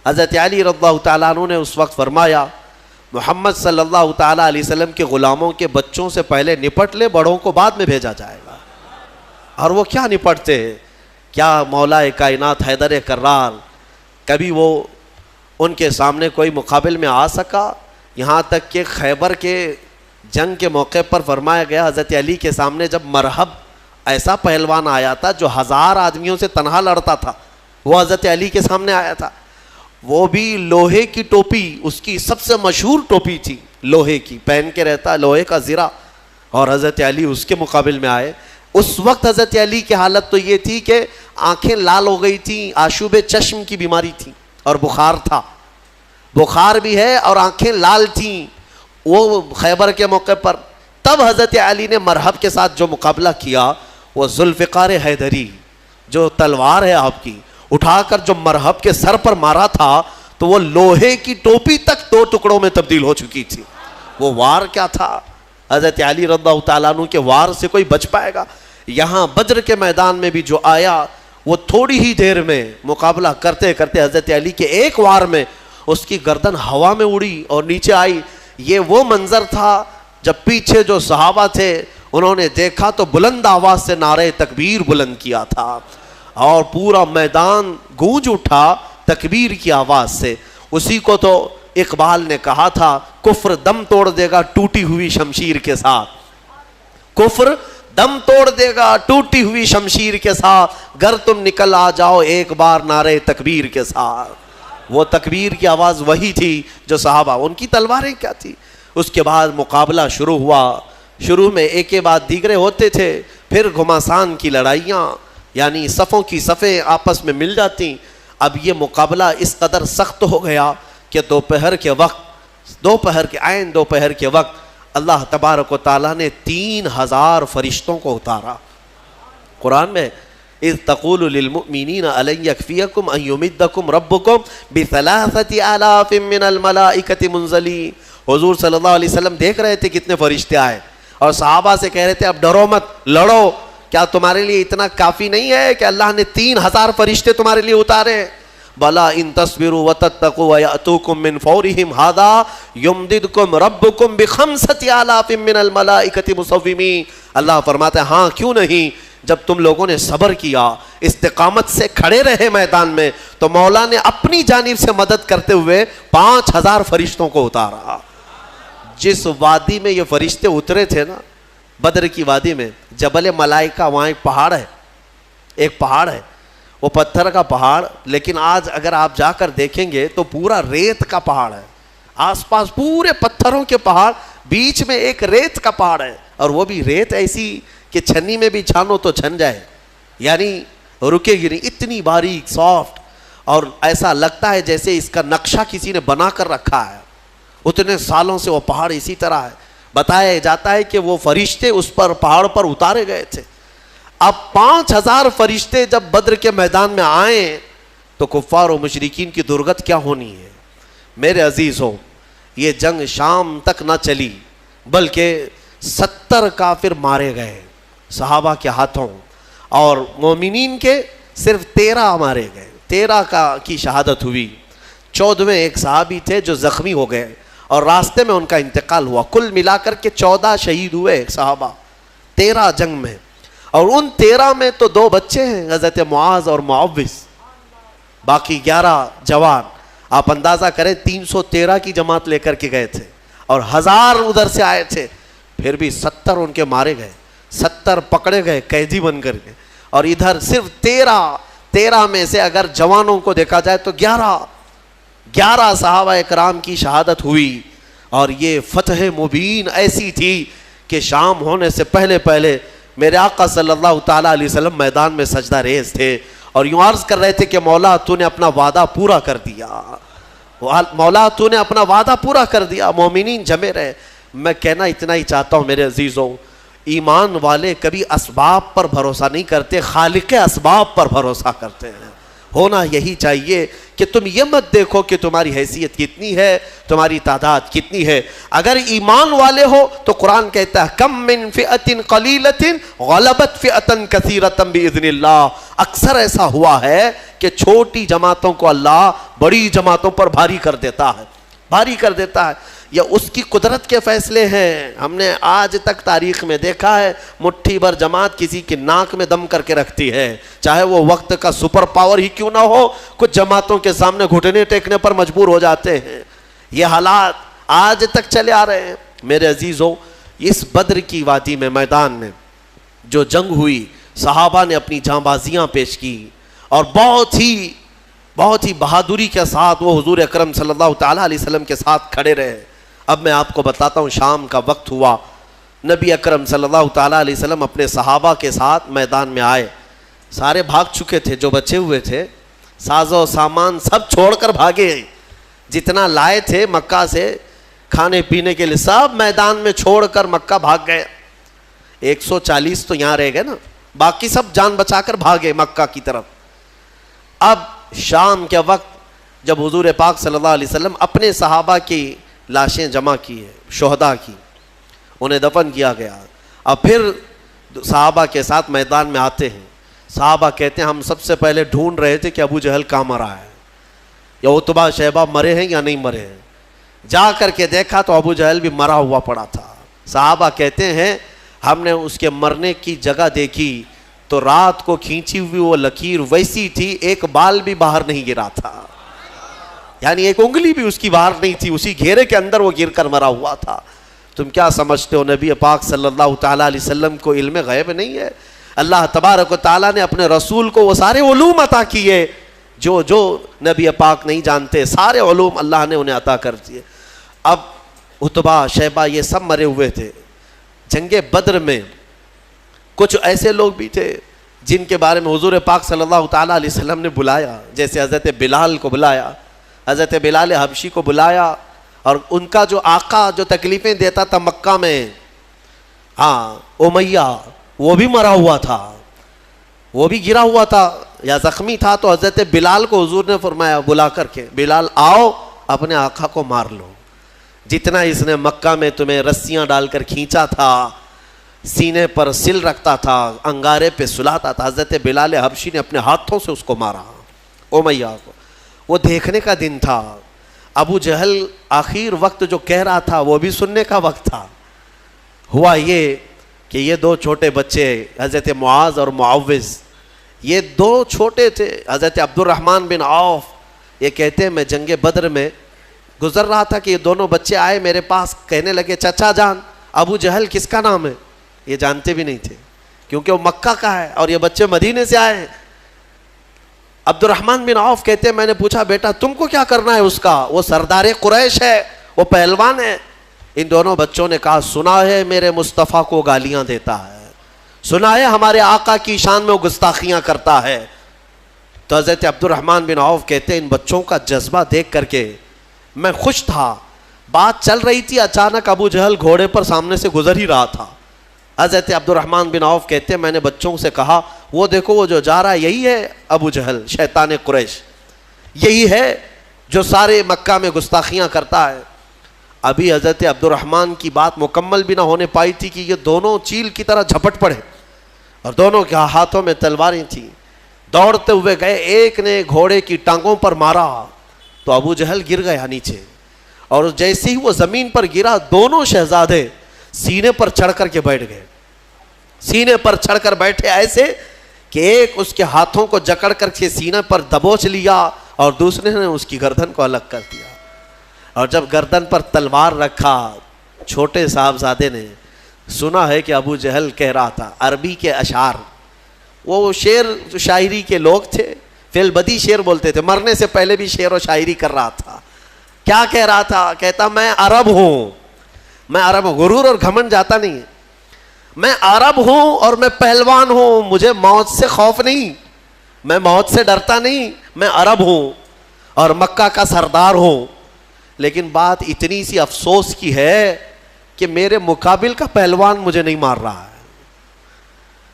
S1: حضرت علی رضی اللہ تعالیٰ عنہ نے اس وقت فرمایا محمد صلی اللہ تعالیٰ علیہ وسلم کے غلاموں کے بچوں سے پہلے نپٹ لے, بڑوں کو بعد میں بھیجا جائے گا. اور وہ کیا نپٹتے, کیا مولا کائنات حیدر کرار کبھی وہ ان کے سامنے کوئی مقابل میں آ سکا؟ یہاں تک کہ خیبر کے جنگ کے موقع پر فرمایا گیا حضرت علی کے سامنے جب مرحب ایسا پہلوان آیا تھا جو 1000 آدمیوں سے تنہا لڑتا تھا, وہ حضرت علی کے سامنے آیا تھا. وہ بھی لوہے کی ٹوپی, اس کی سب سے مشہور ٹوپی تھی لوہے کی, پہن کے رہتا لوہے کا زرہ, اور حضرت علی اس کے مقابل میں آئے. اس وقت حضرت علی کی حالت تو یہ تھی کہ آنکھیں لال ہو گئی تھیں, آشوب چشم کی بیماری تھی اور بخار تھا, بخار بھی ہے اور آنکھیں لال تھیں وہ خیبر کے موقع پر. تب حضرت علی نے مرحب کے ساتھ جو مقابلہ کیا وہ ذوالفقار حیدری, جو تلوار ہے آپ کی, اٹھا کر جو مرحب کے سر پر مارا تھا تو وہ لوہے کی ٹوپی تک 2 ٹکڑوں میں تبدیل ہو چکی تھی. وہ وار کیا تھا, حضرت علی رضی اللہ تعالیٰ عنہ کے وار سے کوئی بچ پائے گا؟ یہاں بدر کے میدان میں بھی جو آیا وہ تھوڑی ہی دیر میں مقابلہ کرتے کرتے حضرت علی کے ایک وار میں اس کی گردن ہوا میں اڑی اور نیچے آئی. یہ وہ منظر تھا جب پیچھے جو صحابہ تھے انہوں نے دیکھا تو بلند آواز سے نعرہ تکبیر بلند کیا تھا اور پورا میدان گونج اٹھا تکبیر کی آواز سے. اسی کو تو اقبال نے کہا تھا کفر دم توڑ دے گا ٹوٹی ہوئی شمشیر کے ساتھ, کفر دم توڑ دے گا ٹوٹی ہوئی شمشیر کے ساتھ, گر تم نکل آ جاؤ ایک بار نعرہ تکبیر کے ساتھ. وہ تکبیر کی آواز وہی تھی جو صحابہ, ان کی تلواریں کیا تھی. اس کے بعد مقابلہ شروع ہوا. شروع میں ایک کے بعد دیگرے ہوتے تھے, پھر گھماسان کی لڑائیاں, یعنی صفوں کی صفیں آپس میں مل جاتی. اب یہ مقابلہ اس قدر سخت ہو گیا کہ دوپہر کے وقت اللہ تبارک و تعالیٰ نے 3000 فرشتوں کو اتارا. قرآن میں اذ تقول للمؤمنین الن یکفیکم ان یمدکم ربکم ب3000 من الملائکۃ منزلین. حضور صلی اللہ علیہ وسلم دیکھ رہے تھے کتنے فرشتے آئے اور صحابہ سے کہہ رہے تھے اب ڈرو مت, لڑو, کیا تمہارے لیے اتنا کافی نہیں ہے کہ اللہ نے 3000 فرشتے تمہارے لیے اتارے؟ بلا ان تصبروا وتتقوا ويأتوكم من فورهم هذا يمددكم ربكم ب5000 من الملائکۃ مصومین. اللہ فرماتا ہے ہاں کیوں نہیں, جب تم لوگوں نے صبر کیا, استقامت سے کھڑے رہے میدان میں, تو مولا نے اپنی جانب سے مدد کرتے ہوئے 5000 فرشتوں کو اتارا. جس وادی میں یہ فرشتے اترے تھے نا, بدر کی وادی میں, جبل ملائکہ, وہاں ایک پہاڑ ہے, وہ پتھر کا پہاڑ, لیکن آج اگر آپ جا کر دیکھیں گے تو پورا ریت کا پہاڑ ہے. آس پاس پورے پتھروں کے پہاڑ, بیچ میں ایک ریت کا پہاڑ ہے, اور وہ بھی ریت ایسی کہ چھنی میں بھی چھانو تو چھن جائے, یعنی رکے گی نہیں, اتنی باریک سافٹ, اور ایسا لگتا ہے جیسے اس کا نقشہ کسی نے بنا کر رکھا ہے. اتنے سالوں سے وہ پہاڑ اسی طرح ہے. بتایا جاتا ہے کہ وہ فرشتے اس پر پہاڑ پر اتارے گئے تھے. اب 5000 فرشتے جب بدر کے میدان میں آئے تو کفار و مشرکین کی درگت کیا ہونی ہے۔ میرے عزیزوں، یہ جنگ شام تک نہ چلی بلکہ 70 کافر مارے گئے صحابہ کے ہاتھوں، اور مومنین کے صرف 13 مارے گئے، 13 کی شہادت ہوئی۔ 14ویں ایک صحابی تھے جو زخمی ہو گئے اور راستے میں ان کا انتقال ہوا۔ کل ملا کر کے 14 شہید ہوئے صحابہ 13 جنگ میں، اور ان 13 میں تو 2 بچے ہیں، حضرت معاذ اور معوذ، باقی 11 جوان۔ آپ اندازہ کریں 313 کی جماعت لے کر کے گئے تھے اور 1000 ادھر سے آئے تھے، پھر بھی 70 ان کے مارے گئے، 70 پکڑے گئے قیدی بن کر کے، اور ادھر صرف 13 میں سے اگر جوانوں کو دیکھا جائے تو 11 صحابہ اکرام کی شہادت ہوئی۔ اور یہ فتح مبین ایسی تھی کہ شام ہونے سے پہلے میرے آقا صلی اللہ تعالیٰ علیہ وسلم میدان میں سجدہ ریز تھے اور یوں عرض کر رہے تھے کہ مولا تو نے اپنا وعدہ پورا کر دیا، مولا تو نے اپنا وعدہ پورا کر دیا، مومنین جمے رہے۔ میں کہنا اتنا ہی چاہتا ہوں میرے عزیزوں، ایمان والے کبھی اسباب پر بھروسہ نہیں کرتے، خالق اسباب پر بھروسہ کرتے ہیں۔ ہونا یہی چاہیے کہ تم یہ مت دیکھو کہ تمہاری حیثیت کتنی ہے، تمہاری تعداد کتنی ہے۔ اگر ایمان والے ہو تو قرآن کہتا ہے کم من فئۃ قلیلۃ غلبت فئۃ کثیرۃ باذن اللہ۔ اکثر ایسا ہوا ہے کہ چھوٹی جماعتوں کو اللہ بڑی جماعتوں پر بھاری کر دیتا ہے، یا اس کی قدرت کے فیصلے ہیں۔ ہم نے آج تک تاریخ میں دیکھا ہے مٹھی بھر جماعت کسی کی ناک میں دم کر کے رکھتی ہے، چاہے وہ وقت کا سپر پاور ہی کیوں نہ ہو، کچھ جماعتوں کے سامنے گھٹنے ٹیکنے پر مجبور ہو جاتے ہیں۔ یہ حالات آج تک چلے آ رہے ہیں۔ میرے عزیزوں، اس بدر کی وادی میں میدان میں جو جنگ ہوئی، صحابہ نے اپنی جاں بازیاں پیش کی اور بہت ہی بہادری کے ساتھ وہ حضور اکرم صلی اللہ تعالیٰ علیہ وسلم کے ساتھ کھڑے رہے۔ اب میں آپ کو بتاتا ہوں، شام کا وقت ہوا، نبی اکرم صلی اللہ تعالیٰ علیہ وسلم اپنے صحابہ کے ساتھ میدان میں آئے۔ سارے بھاگ چکے تھے، جو بچے ہوئے تھے ساز و سامان سب چھوڑ کر بھاگے، جتنا لائے تھے مکہ سے کھانے پینے کے لیے سب میدان میں چھوڑ کر مکہ بھاگ گئے۔ 140 تو یہاں رہ گئے نا، باقی سب جان بچا کر بھاگے مکہ کی طرف۔ اب شام کے وقت جب حضور پاک صلی اللہ علیہ وسلم اپنے صحابہ کی لاشیں جمع کی ہیں، شہداء کی، انہیں دفن کیا گیا، اب پھر صحابہ کے ساتھ میدان میں آتے ہیں۔ صحابہ کہتے ہیں ہم سب سے پہلے ڈھونڈ رہے تھے کہ ابو جہل کہاں مرا ہے، یا عتبہ شیبہ مرے ہیں یا نہیں مرے ہیں۔ جا کر کے دیکھا تو ابو جہل بھی مرا ہوا پڑا تھا۔ صحابہ کہتے ہیں ہم نے اس کے مرنے کی جگہ دیکھی تو رات کو کھینچی ہوئی وہ لکیر ویسی تھی، ایک بال بھی باہر نہیں گرا تھا، یعنی ایک انگلی بھی اس کی باہر نہیں تھی، اسی گھیرے کے اندر وہ گر کر مرا ہوا تھا۔ تم کیا سمجھتے ہو نبی پاک صلی اللہ تعالیٰ علیہ وسلم کو علم غیب نہیں ہے؟ اللہ تبارک و تعالیٰ نے اپنے رسول کو وہ سارے علوم عطا کیے جو نبی پاک نہیں جانتے، سارے علوم اللہ نے انہیں عطا کر دیے۔ اب عتبہ شیبہ یہ سب مرے ہوئے تھے۔ جنگ بدر میں کچھ ایسے لوگ بھی تھے جن کے بارے میں حضور پاک صلی اللہ تعالیٰ علیہ وسلم نے بلایا، جیسے حضرت بلال کو بلایا، حضرت بلال حبشی کو بلایا، اور ان کا جو آقا جو تکلیفیں دیتا تھا مکہ میں، امیہ، وہ بھی مرا ہوا تھا، وہ بھی گرا ہوا تھا یا زخمی تھا، تو حضرت بلال کو حضور نے فرمایا بلا کر کے، بلال آؤ اپنے آقا کو مار لو، جتنا اس نے مکہ میں تمہیں رسیاں ڈال کر کھینچا تھا، سینے پر سل رکھتا تھا، انگارے پہ سلاتا تھا، حضرت بلال حبشی نے اپنے ہاتھوں سے اس کو مارا، امیہ کو۔ وہ دیکھنے کا دن تھا۔ ابو جہل آخر وقت جو کہہ رہا تھا وہ بھی سننے کا وقت تھا۔ ہوا یہ کہ یہ 2 چھوٹے بچے حضرت معاذ اور معوذ، یہ 2 چھوٹے تھے۔ حضرت عبد الرحمن بن عوف یہ کہتے ہیں میں جنگ بدر میں گزر رہا تھا کہ یہ دونوں بچے آئے میرے پاس، کہنے لگے چچا جان ابو جہل کس کا نام ہے؟ یہ جانتے بھی نہیں تھے کیونکہ وہ مکہ کا ہے اور یہ بچے مدینے سے آئے ہیں۔ عبد الرحمن بن عوف کہتے ہیں میں نے پوچھا بیٹا تم کو کیا کرنا ہے اس کا؟ وہ سردار قریش ہے، وہ پہلوان ہے۔ ان دونوں بچوں نے کہا سنا ہے میرے مصطفیٰ کو گالیاں دیتا ہے، سنا ہے ہمارے آقا کی شان میں وہ گستاخیاں کرتا ہے۔ تو حضرت عبد الرحمن بن عوف کہتے ہیں ان بچوں کا جذبہ دیکھ کر کے میں خوش تھا۔ بات چل رہی تھی، اچانک ابو جہل گھوڑے پر سامنے سے گزر ہی رہا تھا۔ حضرت عبد الرحمن بن عوف کہتے ہیں میں نے بچوں سے کہا وہ دیکھو وہ جو جا رہا ہے یہی ہے ابو جہل شیطان قریش۔ یہی ہے جو سارے مکہ میں گستاخیاں کرتا ہے. ابھی حضرت عبد الرحمن کی بات مکمل بھی نہ ہونے پائی تھی کہ یہ دونوں چیل کی طرح جھپٹ پڑے اور دونوں کے ہاتھوں میں تلواریں تھیں. دوڑتے ہوئے گئے, ایک نے گھوڑے کی ٹانگوں پر مارا تو ابو جہل گر گیا نیچے, اور جیسے ہی وہ زمین پر گرا دونوں شہزادے سینے پر چڑھ کر کے بیٹھ گئے. سینے پر چڑھ کر بیٹھے ایسے کہ ایک اس کے ہاتھوں کو جکڑ کر کے سینے پر دبوچ لیا اور دوسرے نے اس کی گردن کو الگ کر دیا. اور جب گردن پر تلوار رکھا, چھوٹے صاحبزادے نے سنا ہے کہ ابو جہل کہہ رہا تھا عربی کے اشعار, وہ شعر شاعری کے لوگ تھے, فی البدی شعر بولتے تھے, مرنے سے پہلے بھی شعر و شاعری کر رہا تھا. کیا کہہ رہا تھا؟ کہتا میں عرب ہوں, میں عرب ہوں. غرور اور گھمنڈ جاتا نہیں, میں عرب ہوں اور میں پہلوان ہوں, مجھے موت سے خوف نہیں, میں موت سے ڈرتا نہیں, میں عرب ہوں اور مکہ کا سردار ہوں. لیکن بات اتنی سی افسوس کی ہے کہ میرے مقابل کا پہلوان مجھے نہیں مار رہا ہے,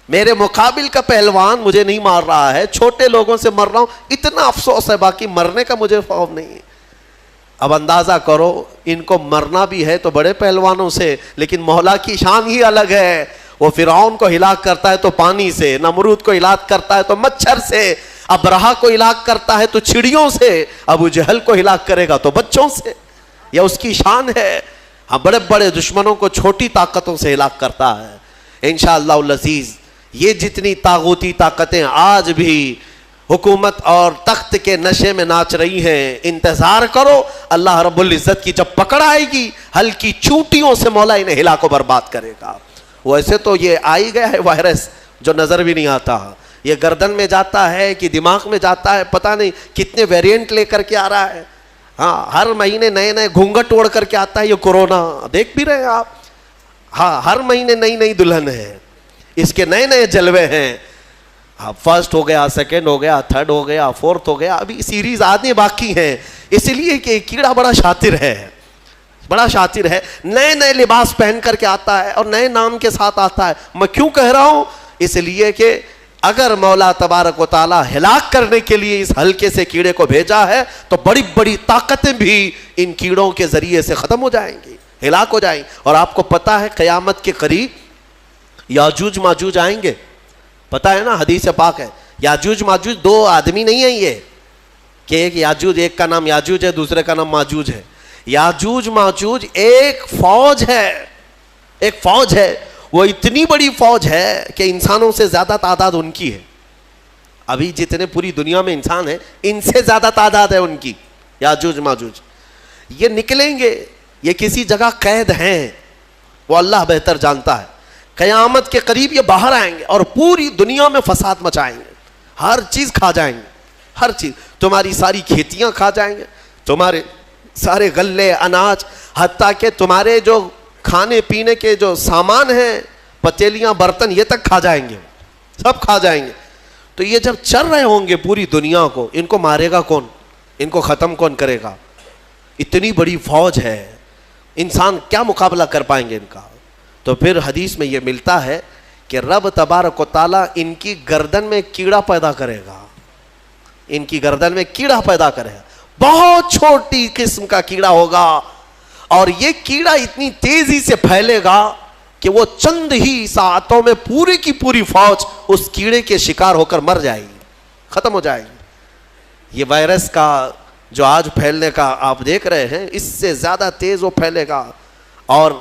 S1: میرے مقابل کا پہلوان مجھے نہیں مار رہا ہے, چھوٹے لوگوں سے مر رہا ہوں, اتنا افسوس ہے, باقی مرنے کا مجھے خوف نہیں. اب اندازہ کرو, ان کو مرنا بھی ہے تو بڑے پہلوانوں سے, لیکن مولا کی شان ہی الگ ہے. وہ فرعون کو ہلاک کرتا ہے تو پانی سے, نمرود کو ہلاک کرتا ہے تو مچھر سے, ابرہا کو ہلاک کرتا ہے تو چڑیوں سے, ابو جہل کو ہلاک کرے گا تو بچوں سے. یہ اس کی شان ہے. ہاں, بڑے بڑے دشمنوں کو چھوٹی طاقتوں سے ہلاک کرتا ہے. انشاءاللہ العزیز یہ جتنی طاغوتی طاقتیں آج بھی حکومت اور تخت کے نشے میں ناچ رہی ہیں, انتظار کرو اللہ رب العزت کی جب پکڑ آئے گی, ہلکی چوٹیوں سے مولا انہیں ہلا کو برباد کرے گا. ویسے تو یہ آئی گیا ہے وائرس جو نظر بھی نہیں آتا, یہ گردن میں جاتا ہے کہ دماغ میں جاتا ہے, پتہ نہیں کتنے ویریئنٹ لے کر کے آ رہا ہے. ہاں, ہر مہینے نئے نئے گھونگھٹ اوڑھ کر کے آتا ہے یہ کورونا, دیکھ بھی رہے ہیں آپ. ہاں, ہر مہینے نئی نئی دلہن ہے, اس کے نئے نئے جلوے ہیں. فرسٹ ہو گیا, سیکنڈ ہو گیا, تھرڈ ہو گیا, فورتھ ہو گیا, ابھی سیریز آنے باقی ہیں. اس لیے کہ کیڑا بڑا شاطر ہے, بڑا شاطر ہے, نئے نئے لباس پہن کر کے آتا ہے اور نئے نام کے ساتھ آتا ہے. میں کیوں کہہ رہا ہوں؟ اس لیے کہ اگر مولا تبارک و تعالیٰ ہلاک کرنے کے لیے اس ہلکے سے کیڑے کو بھیجا ہے تو بڑی بڑی طاقتیں بھی ان کیڑوں کے ذریعے سے ختم ہو جائیں گی, ہلاک ہو جائیں گی. اور آپ کو پتا ہے قیامت کے قریب یاجوج ماجوج آئیں گے, پتا ہے نا, حدیث پاک ہے. یاجوج ماجوج دو آدمی نہیں ہیں یہ کہ ایک یاجوج, ایک کا نام یاجوج ہے دوسرے کا نام ماجوج ہے. یاجوج ماجوج ایک فوج ہے, ایک فوج ہے. وہ اتنی بڑی فوج ہے کہ انسانوں سے زیادہ تعداد ان کی ہے. ابھی جتنے پوری دنیا میں انسان ہیں ان سے زیادہ تعداد ہے ان کی. یاجوج ماجوج یہ نکلیں گے, یہ کسی جگہ قید ہیں, وہ اللہ بہتر جانتا ہے. قیامت کے قریب یہ باہر آئیں گے اور پوری دنیا میں فساد مچائیں گے, ہر چیز کھا جائیں گے, ہر چیز. تمہاری ساری کھیتیاں کھا جائیں گے, تمہارے سارے غلے اناج, حتیٰ کہ تمہارے جو کھانے پینے کے جو سامان ہیں, پتیلیاں برتن, یہ تک کھا جائیں گے, سب کھا جائیں گے. تو یہ جب چل رہے ہوں گے پوری دنیا کو, ان کو مارے گا کون, ان کو ختم کون کرے گا؟ اتنی بڑی فوج ہے, انسان کیا مقابلہ کر پائیں گے ان کا؟ تو پھر حدیث میں یہ ملتا ہے کہ رب تبارک و تعالیٰ ان کی گردن میں کیڑا پیدا کرے گا, ان کی گردن میں کیڑا پیدا کرے گا, بہت چھوٹی قسم کا کیڑا ہوگا, اور یہ کیڑا اتنی تیزی سے پھیلے گا کہ وہ چند ہی ساعتوں میں پوری کی پوری فوج اس کیڑے کے شکار ہو کر مر جائے گی, ختم ہو جائے گی. یہ وائرس کا جو آج پھیلنے کا آپ دیکھ رہے ہیں, اس سے زیادہ تیز وہ پھیلے گا. اور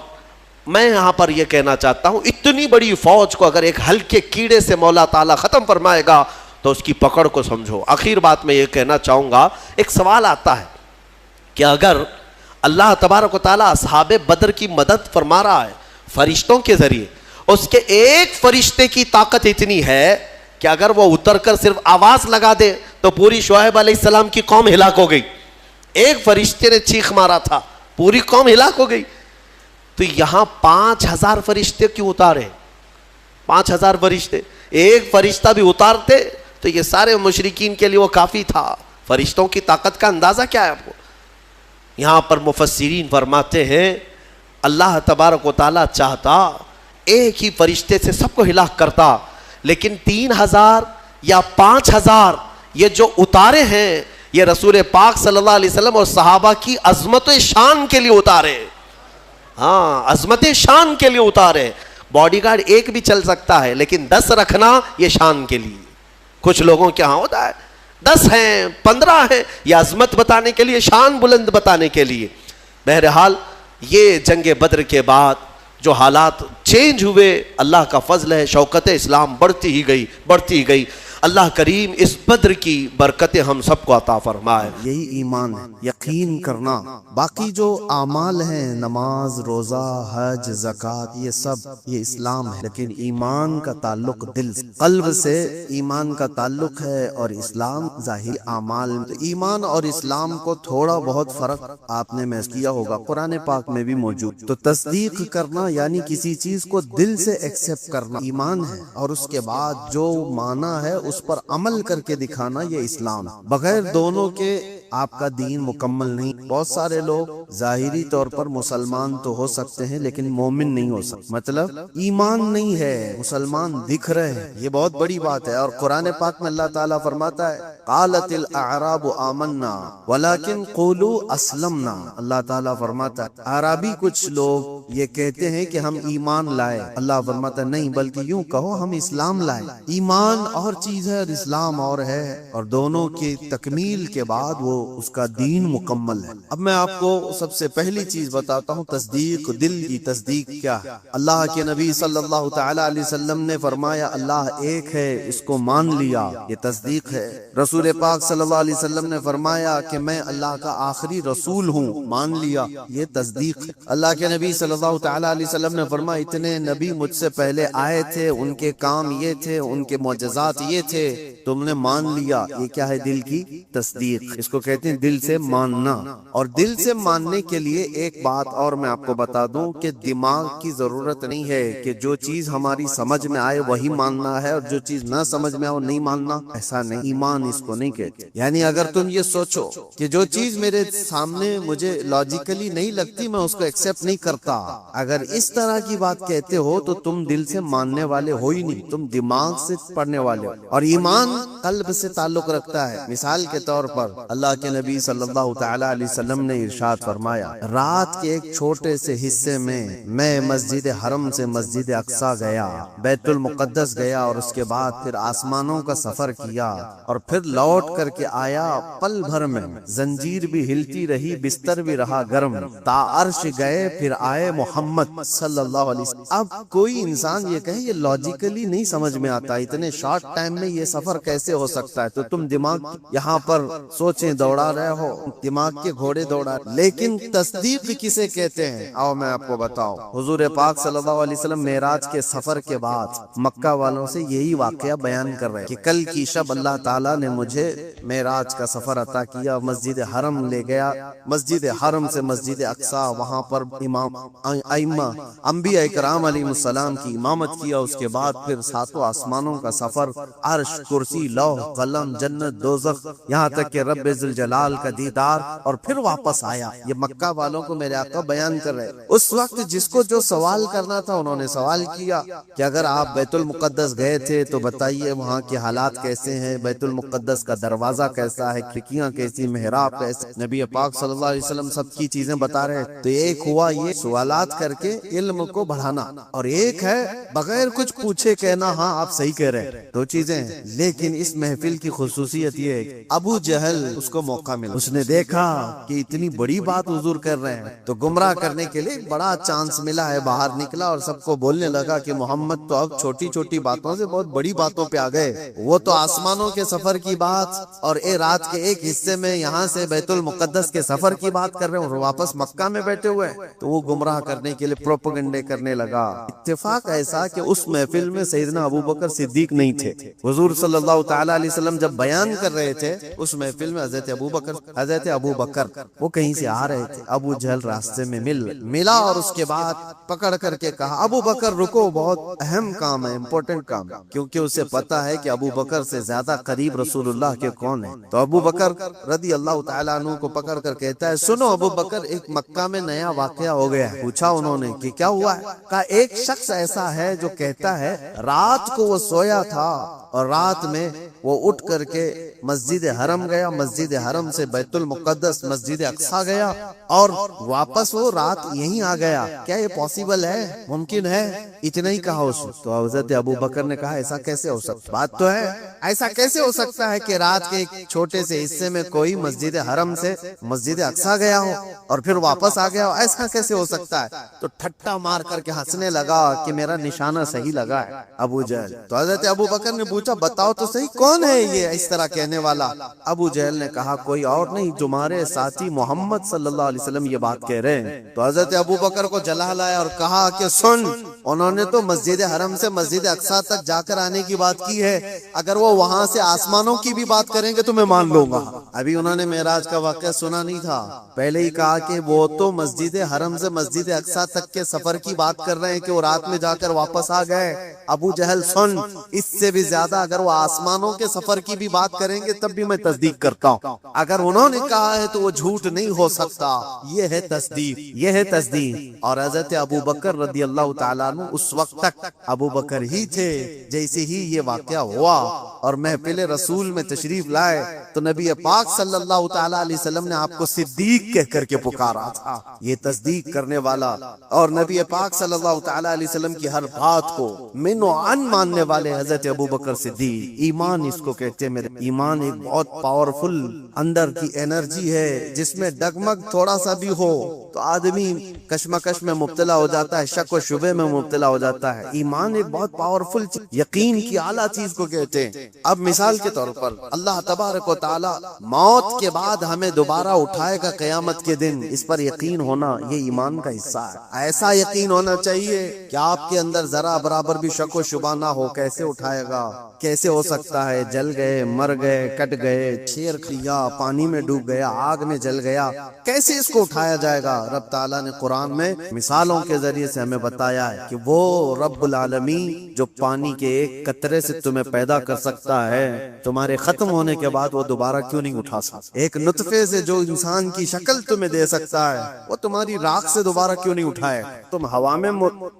S1: میں یہاں پر یہ کہنا چاہتا ہوں, اتنی بڑی فوج کو اگر ایک ہلکے کیڑے سے مولا تعالیٰ ختم فرمائے گا تو اس کی پکڑ کو سمجھو. آخر بات میں یہ کہنا چاہوں گا, ایک سوال آتا ہے کہ اگر اللہ تبارک و تعالیٰ اصحاب بدر کی مدد فرما رہا ہے فرشتوں کے ذریعے, اس کے ایک فرشتے کی طاقت اتنی ہے کہ اگر وہ اتر کر صرف آواز لگا دے تو پوری شعیب علیہ السلام کی قوم ہلاک ہو گئی. ایک فرشتے نے چیخ مارا تھا, پوری قوم ہلاک ہو گئی. تو یہاں 5000 فرشتے کیوں اتارے؟ 5000 فرشتے, ایک فرشتہ بھی اتارتے تو یہ سارے مشرکین کے لیے وہ کافی تھا. فرشتوں کی طاقت کا اندازہ کیا ہے آپ کو؟ یہاں پر مفسرین فرماتے ہیں اللہ تبارک و تعالیٰ چاہتا ایک ہی فرشتے سے سب کو ہلاک کرتا, لیکن 3000 یا 5000 یہ جو اتارے ہیں یہ رسول پاک صلی اللہ علیہ وسلم اور صحابہ کی عظمت شان کے لیے اتارے. ہاں عظمت شان کے لیے اتارے. باڈی گارڈ ایک بھی چل سکتا ہے لیکن 10 رکھنا یہ شان کے لیے. کچھ لوگوں کے ہاں ہوتا ہے 10 ہیں 15 ہیں، یہ عظمت بتانے کے لیے، شان بلند بتانے کے لیے. بہرحال یہ جنگ بدر کے بعد جو حالات چینج ہوئے، اللہ کا فضل ہے، شوکت اسلام بڑھتی ہی گئی. اللہ کریم اس بدر کی برکتیں ہم سب کو عطا فرمائے.
S2: یہی ایمان ہے، یقین کرنا. باقی جو اعمال ہیں، نماز، روزہ، حج، زکوٰۃ، یہ سب یہ اسلام ہے، لیکن ایمان کا تعلق دل سے، قلب سے ایمان کا تعلق ہے، اور اسلام ظاہری اعمال. ایمان اور اسلام کو تھوڑا بہت فرق آپ نے محسوس کیا ہوگا، قرآن پاک میں بھی موجود. تو تصدیق کرنا یعنی کسی چیز کو دل سے ایکسپٹ کرنا ایمان ہے، اور اس کے بعد جو معنی ہے اس پر عمل کر کے دکھانا یہ اسلام. بغیر دونوں کے آپ کا دین مکمل نہیں. بہت سارے لوگ ظاہری طور پر مسلمان تو ہو سکتے ہیں لیکن مومن نہیں ہو سکتے، مطلب ایمان نہیں ہے، مسلمان دکھ رہے ہیں. یہ بہت بڑی بات ہے. اور قرآن پاک میں اللہ تعالیٰ فرماتا ہے قالت الاعراب آمنا ولکن قولوا اسلمنا. اللہ تعالیٰ فرماتا ہے اعرابی کچھ لوگ یہ کہتے ہیں کہ ہم ایمان لائے. اللہ فرماتا ہے نہیں، بلکہ یوں کہو ہم اسلام لائے. ایمان اور چیز ہے اور اسلام اور ہے، اور دونوں کی تکمیل کے بعد وہ اس کا دین مکمل ہے. اب میں آپ کو سب سے پہلی چیز بتاتا ہوں، تصدیق. دل کی تصدیق کیا ہے؟ اللہ کے نبی صلی اللہ تعالی علیہ وسلم نے فرمایا اللہ ایک ہے، اس کو مان لیا، یہ تصدیق ہے. رسول پاک صلی اللہ علیہ وسلم نے فرمایا کہ میں اللہ کا آخری رسول ہوں، مان لیا، یہ تصدیق ہے. اللہ کے نبی صلی اللہ تعالی علیہ وسلم نے فرمایا اتنے نبی مجھ سے پہلے آئے تھے، ان کے کام یہ تھے، ان کے معجزات یہ تھے، تم نے مان لیا. یہ کیا ہے؟ دل کی تصدیق. اس کو کہتے ہیں دل سے ماننا. اور دل سے ماننے کے لیے ایک بات اور میں آپ کو بتا دوں کہ دماغ کی ضرورت نہیں ہے کہ جو چیز ہماری سمجھ میں آئے وہی ماننا ہے، اور جو چیز نہ سمجھ میں آئے وہ نہیں ماننا. ایسا نہیں، ایمان اس کو نہیں کہتے. یعنی اگر تم یہ سوچو کہ جو چیز میرے سامنے مجھے لاجیکلی نہیں لگتی میں اس کو ایکسپٹ نہیں کرتا، اگر اس طرح کی بات کہتے ہو تو تم دل سے ماننے والے ہو ہی نہیں، تم دماغ سے پڑھنے والے ہو. اور ایمان قلب سے تعلق رکھتا ہے. مثال کے طور پر اللہ کے نبی صلی اللہ تعالی علیہ وسلم نے ارشاد فرمایا رات کے ایک چھوٹے سے حصے میں مسجد حرم سے مسجد اقصی گیا، بیت المقدس گیا، اور اس کے بعد پھر آسمانوں کا سفر کیا، اور پھر لوٹ کر کے آیا. پل بھر میں زنجیر بھی ہلتی رہی، بستر بھی رہا گرم، تا عرش گئے پھر آئے محمد صلی اللہ علیہ وسلم. اب کوئی انسان یہ کہے یہ لاجیکلی نہیں سمجھ میں آتا، اتنے شارٹ ٹائم میں یہ سفر کیسے ہو سکتا ہے؟ تو تم دماغ یہاں پر سوچیں دوڑا رہے ہو، دماغ کے گھوڑے دوڑا. لیکن تصدیق کسے کہتے ہیں؟ آؤ میں آپ کو بتاؤں. حضور پاک صلی اللہ علیہ وسلم معراج کے سفر کے بعد مکہ والوں سے یہی واقعہ بیان کر رہے کہ کل کی شب اللہ تعالیٰ نے مجھے معراج کا سفر عطا کیا، مسجد حرم لے گیا، مسجد حرم سے مسجد اقصی، وہاں پر امام ائمہ انبیاء کرام علیہ السلام کی امامت کیا. اس کے بعد پھر ساتوں آسمانوں کا سفر، عرش، کرسی، لوح، قلم، جنت، دوزخ، یہاں تک کہ رب ذوالجلال کا دیدار، اور پھر واپس آیا. یہ مکہ والوں کو میرے آقا بیان کر رہے. اس وقت جس کو جو سوال کرنا تھا انہوں نے سوال کیا کہ اگر آپ بیت المقدس گئے تھے تو بتائیے وہاں کے حالات کیسے ہیں، بیت المقدس کا دروازہ کیسا ہے، کھڑکیاں کیسی، محراب کیسے. نبی پاک صلی اللہ علیہ وسلم سب کی چیزیں بتا رہے. تو ایک ہوا یہ سوالات کر کے علم کو بڑھانا، اور ایک ہے بغیر کچھ پوچھے کہنا ہاں آپ صحیح کہہ رہے ہیں. دو چیزیں ہیں. لیکن اس محفل کی خصوصیت یہ ہے کہ ابو جہل اس کو موقع ملا، اس نے دیکھا کہ اتنی بڑی بات حضور کر رہے ہیں تو گمراہ کرنے کے لیے بڑا چانس ملا ہے. باہر نکلا اور سب کو بولنے لگا کہ محمد تو اب چھوٹی چھوٹی باتوں سے بہت بڑی باتوں پہ آ گئے. وہ تو آسمانوں کے سفر کی بات اور رات کے ایک حصے میں یہاں سے بیت المقدس کے سفر کی بات کر رہے ہیں اور واپس مکہ میں بیٹھے ہوئے ہیں. تو وہ گمراہ کرنے کے لیے پروپیگنڈے کرنے لگا. اتفاق ایسا کہ اس محفل میں سیدنا ابو بکر صدیق نہیں تھے. حضور صلی اللہ تعالی علیہ وسلم جب بیان کر رہے تھے اس محفل میں حضرت ابو بکر وہ کہیں سے آ رہے تھے. ابو جہل راستے میں ملا اور اس کے بعد پکڑ کر کے کہا ابو بکر رکو، بہت اہم کام ہے، امپورٹنٹ کام ہے. کیونکہ اسے پتا ہے کہ ابو بکر سے زیادہ قریب رسول اللہ کے کون ہیں. تو ابو بکر رضی اللہ تعالیٰ عنہ کو پکڑ کر کہتا ہے سنو ابو بکر، ایک مکہ میں نیا واقعہ ہو گیا ہے. پوچھا انہوں نے کہ کیا ہوا ہے؟ کہا ایک شخص ایسا ہے جو کہتا ہے رات کو وہ سویا تھا اور رات میں وہ اٹھ کر کے مسجد حرم گیا، مسجد حرم سے بیت المقدس مسجد اقصی گیا اور واپس وہ رات یہیں آ گیا. کیا یہ پاسبل ہے؟ ممکن ہے؟ اتنا ہی کہا اس نے. تو حضرت ابو بکر نے کہا ایسا کیسے ہو سکتا؟ بات تو ہے، ایسا کیسے ہو سکتا ہے کہ رات کے ایک چھوٹے سے حصے میں کوئی مسجد حرم سے مسجد اقصی گیا ہو اور پھر واپس آ گیا ہو؟ ایسا کیسے ہو سکتا ہے؟ تو ٹھٹا مار کر کے ہنسنے لگا کہ میرا نشانہ صحیح لگا ہے ابو جہل. تو حضرت ابو بکر نے پوچھا بتاؤ تو صحیح کون ہے یہ اس طرح کہنے والا؟ ابو جہل نے کہا کوئی اور نہیں، تمہارے ساتھی محمد صلی اللہ علیہ وسلم یہ بات کہہ رہے ہیں. تو حضرت ابو بکر کو جلال آیا اور کہا کہ سن، انہوں نے تو مسجد حرم سے مسجد اقصی تک جا کر آنے کی بات کی ہے، اگر وہ وہاں سے آسمانوں کی بھی بات کریں گے تو میں مان لوں گا. ابھی انہوں نے معراج کا واقعہ سنا نہیں تھا، پہلے ہی کہا کہ وہ تو مسجد حرم سے مسجد اقصی تک کے سفر کی بات کر رہے ہیں کہ وہ رات میں جا کر واپس آ گئے. ابو جہل سن، اس سے بھی زیادہ اگر وہ آسمانوں کے سفر کی بھی بات کریں گے تب بھی میں تصدیق کرتا ہوں. اگر انہوں نے کہا ہے تو وہ جھوٹ نہیں ہو سکتا. یہ ہے تصدیق، یہ ہے تصدیق. اور حضرت ابو بکر رضی اللہ تعالیٰ عنہ اس وقت تک ابو بکر ہی تھے. جیسے ہی یہ واقعہ ہوا اور محفل رسول میں تشریف لائے تو نبی پاک صلی اللہ تعالیٰ علیہ وسلم نے آپ کو صدیق کہہ کر کے پکارا تھا. یہ تصدیق کرنے والا اور نبی پاک صلی اللہ تعالیٰ علیہ وسلم کی ہر بات کو من و عن ماننے والے حضرت ابو بکر صدیق. ایمان اس کو کہتے ہیں. میرے ایمان ایک بہت پاورفل اندر کی انرجی ہے جس میں ڈگمگ تھوڑا سا بھی ہو تو آدمی کشمکش میں مبتلا ہو جاتا ہے، شک و شبے میں مبتلا ہو جاتا ہے. ایمان ایک بہت پاورفل یقین کی اعلیٰ چیز کو کہتے ہیں. اب مثال کے طور پر اللہ تبارک و تعالی موت کے بعد ہمیں دوبارہ اٹھائے گا قیامت کے دن، اس پر یقین ہونا یہ ایمان کا حصہ ہے. ایسا یقین ہونا چاہیے کہ آپ کے اندر ذرا برابر بھی شک و شبہ نہ ہو. کیسے اٹھائے گا؟ کیسے ہو سکتا ہے؟ جل گئے، مر گئے، کٹ گئے، چھیر کھیا، پانی میں ڈوب گیا، آگ میں جل گیا، کیسے اس کو اٹھایا جائے گا؟ رب تعالیٰ نے قرآن میں مثالوں کے ذریعے سے ہمیں بتایا ہے کہ وہ رب العالمین جو پانی کے ایک قطرے سے تمہیں پیدا کر سکتا ہے، تمہارے ختم ہونے کے بعد وہ دوبارہ کیوں نہیں اٹھا سکتا؟ ایک نطفے سے جو انسان کی شکل تمہیں دے سکتا ہے وہ تمہاری راکھ سے دوبارہ کیوں نہیں اٹھائے؟ تم ہوا میں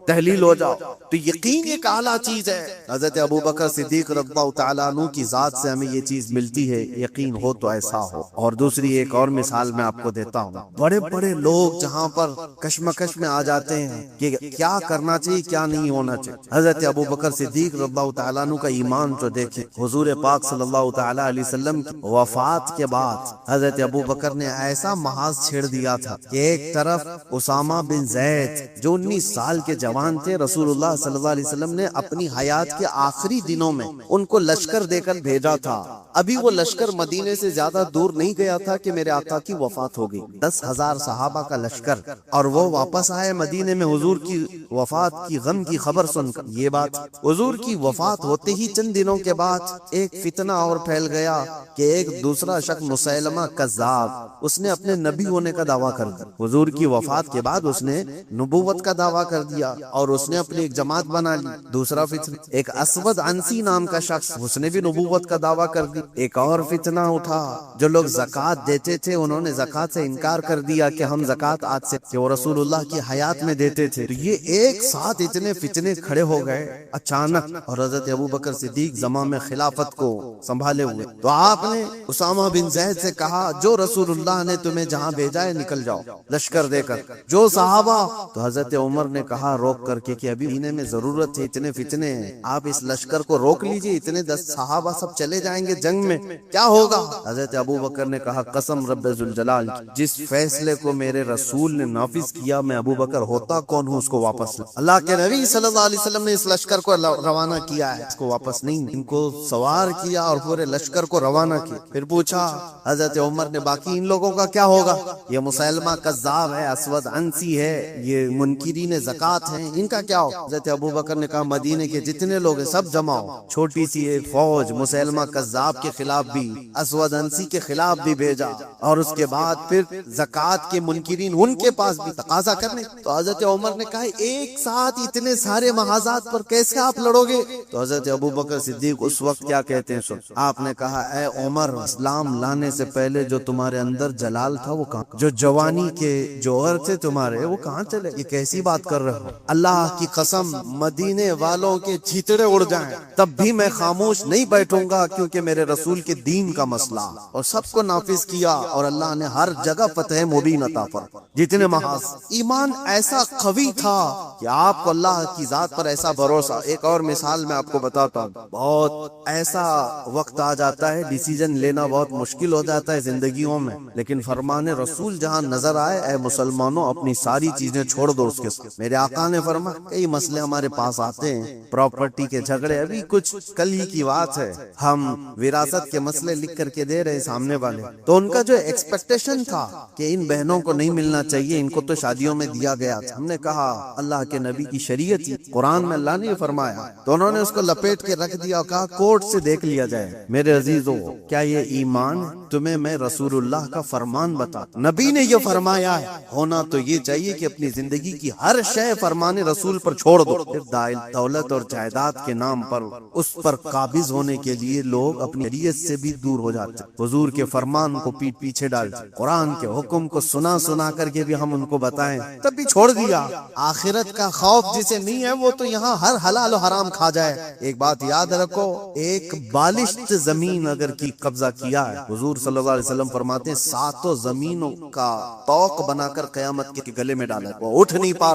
S2: تحلیل ہو جاؤ. تو یقین ایک اعلیٰ چیز ہے. حضرت ابو بکر صدیق رضی اللہ تعالیٰ عنہ کی ذات سے ہمیں یہ چیز ملتی ہے، یقین ہو تو ایسا ہو. اور دوسری ایک اور مثال میں آپ کو دیتا ہوں. بڑے بڑے لوگ جہاں پر کشمکش میں آ جاتے ہیں کہ کیا کرنا چاہیے کیا نہیں ہونا چاہیے، حضرت ابو بکر صدیق رضی اللہ تعالیٰ عنہ کا ایمان تو دیکھیں. حضور پاک صلی اللہ تعالیٰ علیہ وسلم کی وفات کے بعد حضرت ابو بکر نے ایسا محاذ چھیڑ دیا تھا کہ ایک طرف اسامہ بن زید جو 19 سال کے جوان تھے، رسول اللہ صلی اللہ علیہ وسلم نے اپنی حیات کے آخری دنوں میں ان کو لشکر دے کر بھیجا تھا. ابھی وہ لشکر مدینے سے زیادہ دور نہیں گیا تھا کہ میرے آقا کی وفات ہو گئی. 10,000 صحابہ کا لشکر، اور وہ واپس آئے مدینے میں حضور کی وفات کی غم کی خبر سن کر. یہ بات حضور کی وفات ہوتے ہی چند دنوں کے بعد ایک فتنہ اور پھیل گیا کہ ایک دوسرا شخص مسیلمہ کذاب، اس نے اپنے نبی ہونے کا دعویٰ کر دیا. حضور کی وفات کے بعد اس نے نبوت کا دعویٰ کر دیا اور اس نے اپنی ایک جماعت بنا لی. دوسرا فتنہ، ایک اسود عنسی نام کا شخص، اس نے بھی نبوت کا دعویٰ کر دی. ایک اور فتنہ اٹھا، جو لوگ زکوٰۃ دیتے تھے انہوں نے زکوٰۃ سے انکار کر دیا کہ ہم زکوٰۃ آج سے، کہ وہ رسول اللہ کی حیات میں دیتے تھے. تو یہ ایک ساتھ اتنے فتنے کھڑے ہو گئے اچانک، اور حضرت ابو بکر صدیق زمان میں خلافت کو سنبھالے ہوئے. تو آپ نے اسامہ بن زید سے کہا جو رسول اللہ نے تمہیں جہاں بھیجا ہے نکل جاؤ لشکر دے کر. جو صحابہ، تو حضرت عمر نے کہا روک کر کے کہ ابھی پینے میں ضرورت ہے، اتنے فتنے ہیں، آپ اس لشکر کو روک لیجئے، اتنے 10 صحابہ سب چلے جائیں گے جنگ میں، کیا ہوگا؟ حضرت ابو بکر نے کہا قسم رب ذوالجلال جس فیصلے کو میرے رسول نے نافذ کیا، میں ابو بکر ہوتا کون ہوں اس کو واپس لے. اللہ کے نبی صلی اللہ علیہ وسلم نے اس لشکر کو روانہ کیا ہے، اس کو واپس نہیں، ان کو سوار کیا اور پورے لشکر کو روانہ کیا. پھر پوچھا حضرت عمر نے باقی ان لوگوں کا کیا ہوگا؟ یہ مسیلمہ کذاب ہے، اسود عنسی ہے، یہ منکرین زکوٰۃ ہیں، ان کا کیا ہو؟ حضرت ابو بکر نے کہا مدینے کے جتنے لوگ ہیں سب جمع ہو. چھوٹی سی ایک فوج مسیلمہ کذاب کے خلاف بھی، اسود عنسی کے خلاف بھی بھیجا، اور اس کے بعد پھر زکوٰۃ کے منکرین ان کے پاس بھی تقاضا کرنے. تو حضرت عمر نے کہا ایک ساتھ اتنے سارے محاذات پر کیسے آپ لڑو گے؟ تو حضرت ابو بکر صدیق اس وقت کیا کہتے ہیں سن. آپ نے کہا اے عمر، اسلام لانے سے پہلے جو تمہارے اندر جلال تھا وہ کہاں، جو جوانی کے جوہر تھے تمہارے وہ کہاں چلے؟ یہ کیسی بات کر رہے ہو؟ اللہ کی قسم مدینے والوں کے چیتڑے اڑ جائیں تب بھی میں خاموش نہیں بیٹھوں گا، کیونکہ میرے رسول کے دین کا مسئلہ اور سب کو نافذ کیا، اور اللہ نے ہر جگہ فتح مبین عطا فرمائی۔ جتنے محاذ ایمان ایسا قوی تھا کہ آپ کو اللہ کی ذات پر ایسا بھروسہ۔ ایک اور مثال میں آپ کو بتاتا ہوں، بہت ایسا وقت آ جاتا ہے ڈیسیژن لینا بہت مشکل ہو جاتا ہے زندگیوں میں، لیکن فرمان رسول جہاں نظر آئے، اے مسلمانوں اپنی ساری چیزیں چھوڑ دو اس کے ساتھ۔ میرے آقا نے فرمایا کئی مسئلے ہمارے پاس آتے ہیں، پراپرٹی کے جھگڑے، ابھی کچھ کل ہی کی بات ہے، ہم وراثت کے مسئلے لکھ کر کے دے رہے سامنے والے، تو ان کا جو ایکسپیکٹیشن تھا کہ ان بہنوں کو نہیں ملنا چاہیے، ان کو تو شادیوں میں دیا گیا تھا۔ ہم نے کہا اللہ کے نبی کی شریعت ہی، قرآن میں اللہ نے یہ فرمایا، تو انہوں نے اس کو لپیٹ کے رکھ دیا اور کہا کورٹ سے دیکھ لیا جائے۔ میرے عزیزو، کیا یہ ایمان؟ تمہیں میں رسول اللہ کا فرمان بتا، نبی نے یہ فرمایا ہے، ہونا تو یہ چاہیے کہ اپنی زندگی کی ہر شے فرمان رسول پر چھوڑ دو۔ دولت اور جائیداد کے نام پر اس پر قابض ہونے کے لیے لوگ اپنی شریعت سے بھی دور ہو جاتے، حضور کے فرمان کو پیٹ پیچھے ڈالتے، قرآن کے حکم کو سنا سنا کر کے بھی ہم ان کو بتائیں تب بھی چھوڑ دیا۔ آخرت کا خوف جسے نہیں ہے وہ تو یہاں ہر حلال و حرام کھا جائے۔ ایک بات یاد رکھو، ایک بالشت زمین اگر کی قبضہ کیا ہے، حضور صلی اللہ علیہ وسلم فرماتے ہیں 7 زمینوں کا توق بنا کر قیامت کے گلے میں ڈالا، وہ اٹھ نہیں پا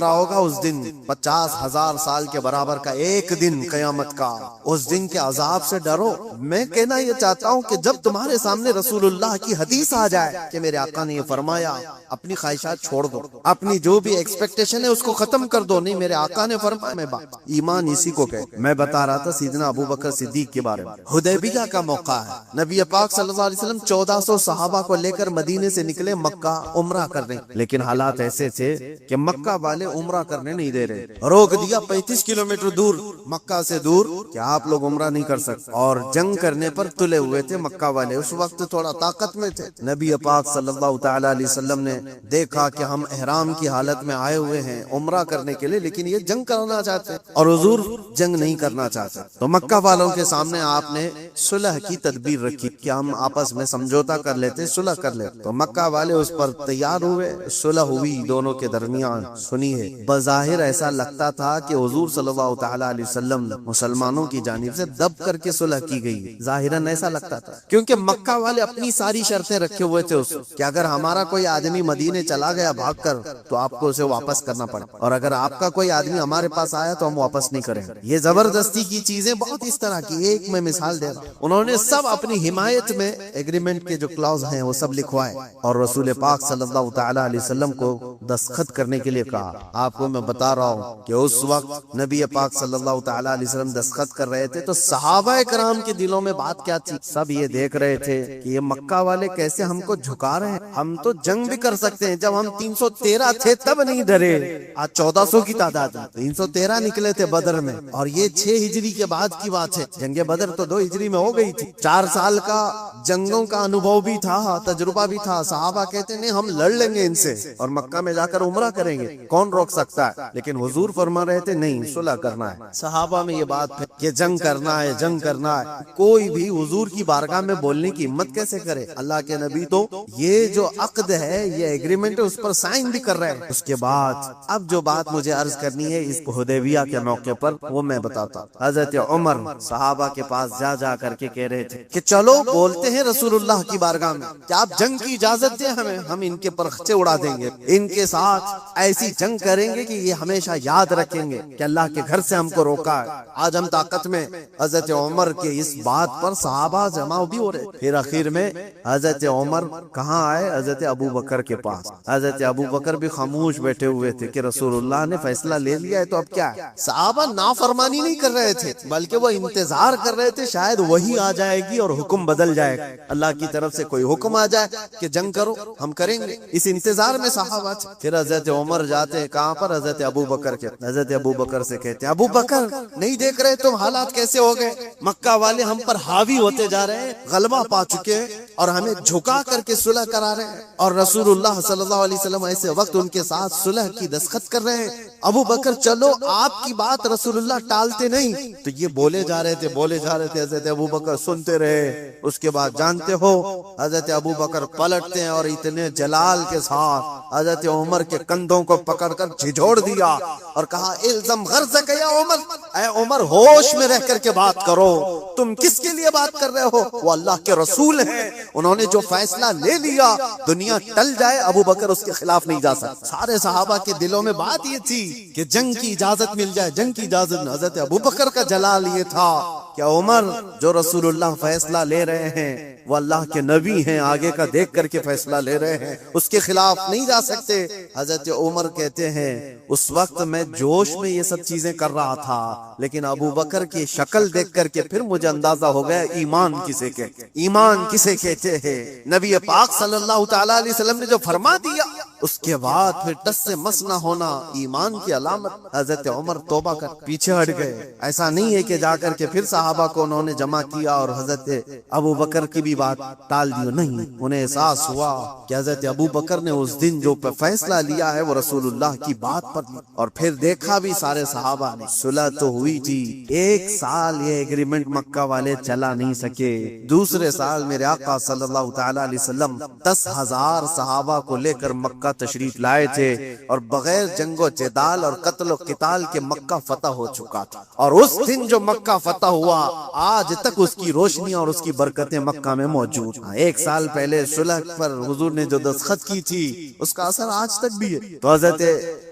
S2: رہا ہوگا اس دن 50,000 سال کے برابر کا ایک دن قیامت کا، اس دن کے عذاب سے ڈرو۔ میں کہنا یہ چاہتا ہوں کہ جب تمہارے سامنے رسول اللہ کی حدیث آ جائے کہ میرے آقا نے یہ فرمایا، اپنی خواہشات چھوڑ دو، اپنی جو بھی ایکسپیکٹیشن ہے اس کو ختم کر دو۔ نہیں، میرے آقا نے فرمایا، میں ایمان اسی کو کہتے۔ میں بتا رہا تھا سیدنا ابو بکر صدیق کے بارے میں، حدیبیہ کا موقع ہے، نبی پاک صلی اللہ علیہ وسلم 1400 صحابہ کو لے کر مدینے سے نکلے مکہ عمرہ کرنے، لیکن حالات ایسے تھے کہ مکہ والے عمرہ کرنے نہیں دے رہے، روک دیا 35 کلومیٹر دور مکہ سے دور کہ آپ لوگ عمرہ نہیں کر سکتے، اور جنگ کرنے پر تلے ہوئے تھے مکہ والے، اس وقت تھوڑا طاقت میں تھے۔ نبی پاک صلی اللہ تعالی علیہ وسلم نے دیکھا کہ ہم احرام کی حالت میں آئے ہوئے ہیں عمرہ کرنے کے لیے، لیکن یہ جنگ کرنا چاہتے ہیں اور حضور جنگ نہیں کرنا چاہتے، تو مکہ والوں کے سامنے آپ نے صلح کی تدبیر رکھی کہ ہم آپس میں سمجھوتا کر لیتے، صلح کر لیتے، تو مکہ والے اس پر تیار ہوئے، صلح ہوئی دونوں کے درمیان۔ سنیے، بظاہر ایسا لگتا تھا کہ حضور صلی اللہ تعالی علیہ وسلم مسلمانوں کی جانب سے دب کر کے صلح کی گئی، ظاہراً ایسا لگتا تھا، کیونکہ مکہ والے اپنی ساری شرطیں رکھے ہوئے تھے اس کہ اگر ہمارا کوئی آدمی مدینے چلا گیا بھاگ کر تو آپ کو اسے واپس کرنا پڑے، اور اگر آپ کا کوئی آدمی ہمارے پاس آیا تو ہم واپس نہیں کریں۔ یہ زبردستی کی چیزیں بہت اس طرح کی، ایک میں مثال دے رہا ہوں، انہوں نے سب اپنی حمایت میں ایگریمنٹ کے جو کلاوز ہیں وہ سب لکھوائے اور رسول پاک صلی اللہ تعالی علیہ وسلم کو دستخط کرنے کے لیے کہا۔ آپ کو میں بتا رہا ہوں کہ اس وقت نبی پاک صلی اللہ تعالی علیہ وسلم دستخط کر رہے تھے تو صحابہ کرام کے دلوں میں بات کیا تھی؟ سب یہ دیکھ رہے تھے کہ یہ مکہ والے کیسے ہم کو جھکا رہے ہیں، ہم تو جنگ بھی کر سکتے ہیں، جب ہم 313 تھے تب نہیں ڈرے، آج 1400 کی تعداد ہے، 313 نکلے تھے بدر میں، اور یہ 6 ہجری کے بعد کی بات ہے، جنگ بدر تو 2 ہجری میں ہو گئی تھی، 4 سال کا جنگوں کا انوبھو بھی تھا، تجربہ بھی تھا، صحابہ کہتے نہیں ہم لڑ لیں گے ان سے اور مکہ میں جا کر عمرہ کریں گے، کون روک سکتا ہے، لیکن حضور فرما رہے تھے نہیں، صلح کرنا ہے۔ صحابہ میں یہ بات ہے کہ جنگ کرنا ہے، جنگ کرنا ہے، کوئی بھی حضور کی بارگاہ میں بولنے کی ہمت کیسے کرے؟ اللہ کے نبی تو یہ جو عقد ہے، یہ ایگریمنٹ ہے، اس پر سائن بھی کر رہے ہیں۔ اس کے بعد اب جو بات مجھے عرض کرنی ہے اس حدیبیہ کے موقع پر، وہ میں بتاتا ہوں۔ حضرت عمر صحابہ کے پاس جا کر کے کہہ رہے تھے کہ چلو بولتے ہیں رسول اللہ کی بارگاہ میں کہ آپ جنگ کی اجازت دیں ہمیں، ہم ان کے پرخچے اڑا دیں گے، ان کے ساتھ ایسی جنگ کریں گے کہ یہ ہمیشہ یاد رکھیں گے کہ اللہ کے گھر سے ہم کو روکا ہے، آج ہم طاقت میں۔ حضرت عمر کے اس بات پر صحابہ جمع بھی ہو رہے، پھر آخر میں حضرت عمر کہاں آئے؟ حضرت ابو بکر کے پاس۔ حضرت ابو بکر بھی خاموش بیٹھے ہوئے تھے کہ رسول اللہ نے فیصلہ لے لیا ہے تو اب کیا ہے؟ صحابہ نافرمانی نہیں کر رہے تھے بلکہ وہ انتظار کر رہے تھے شاید وہی آ جائے گی اور حکم بدل جائے گا، اللہ کی طرف سے کوئی حکم آ جائے کہ جنگ کرو، ہم کریں گے، اس انتظار میں صحابہ تھے۔ پھر حضرت عمر جاتے ہیں کہاں پر؟ حضرت ابو بکر کے۔ حضرت ابو بکر سے کہتے ہیں ابو بکر نہیں دیکھ رہے تم حالات کیسے ہو گئے؟ مکہ والے ہم پر حاوی ہوتے جا رہے ہیں، غلبہ پا چکے ہیں اور ہمیں جھکا کر کے صلح کرا رہے ہیں، اور رسول اللہ صلی اللہ علیہ وسلم ایسے وقت ان کے ساتھ صلح کی دستخط کر رہے ہیں۔ ابو بکر چلو آپ کی بات رسول اللہ ٹالتے نہیں، تو یہ بولے جا رہے تھے حضرت ابو بکر سنتے رہے۔ اس کے بعد جانتے ہو حضرت ابو بکر پلٹتے ہیں اور اتنے جلال کے ساتھ حضرت عمر کے کندھوں کو پکڑ کر جھجھوڑ دیا اور کہا الزم غرضک یا عمر، اے عمر ہوش میں رہ کر کے بات کرو، تم کس کے لیے بات کر رہے ہو؟ وہ اللہ کے رسول ہیں، انہوں نے جو فیصلہ لے لیا دنیا ٹل جائے ابو بکر اس کے خلاف نہیں جا سکتا۔ سارے صحابہ کے دلوں میں بات یہ تھی کہ جنگ کی اجازت مل جائے، جنگ کی اجازت۔ حضرت ابو بکر کا جلال یہ تھا کہ عمر جو رسول اللہ فیصلہ لے رہے ہیں وہ اللہ کے نبی ہیں، آگے کا دیکھ کر کے فیصلہ لے رہے ہیں، اس کے خلاف نہیں جا سکتے۔ حضرت عمر کہتے ہیں اس وقت میں جوش میں یہ سب چیزیں کر رہا تھا، لیکن ابو بکر کی شکل دیکھ کر کے پھر مجھے اندازہ ہو گیا ایمان کسے کہتے، ایمان کسے کہتے ہیں۔ نبی پاک صلی اللہ تعالی علیہ وسلم نے جو فرما دیا اس کے بعد پھر ٹس سے مس نہ ہونا ایمان کی علامت۔ حضرت عمر توبہ کر پیچھے ہٹ گئے۔ ایسا نہیں ہے کہ جا کر کے پھر صحابہ کو انہوں نے جمع کیا اور حضرت ابو بکر کی بھی بات ٹال دی، نہیں، انہیں احساس ہوا کہ حضرت ابو بکر نے اس دن جو فیصلہ لیا ہے وہ رسول اللہ کی بات پر لیا، اور پھر دیکھا بھی سارے صحابہ نے، صلح تو ہوئی تھی، 1 سال یہ ایگریمنٹ مکہ والے چلا نہیں سکے۔ دوسرے سال میرے آقا صلی اللہ تعالی علیہ وسلم 10,000 صحابہ کو لے کر مکہ تشریف لائے تھے، اور بغیر جنگ و جدال اور قتل و قتال کے مکہ فتح ہو چکا تھا، اور اس دن جو مکہ فتح ہوا آج تک اس کی روشنی اور اس کی برکتیں مکہ میں موجود ہیں۔ 1 سال پہلے صلح پر حضور نے جو دستخط کی تھی اس کا اثر آج تک بھی ہے۔ تو حضرت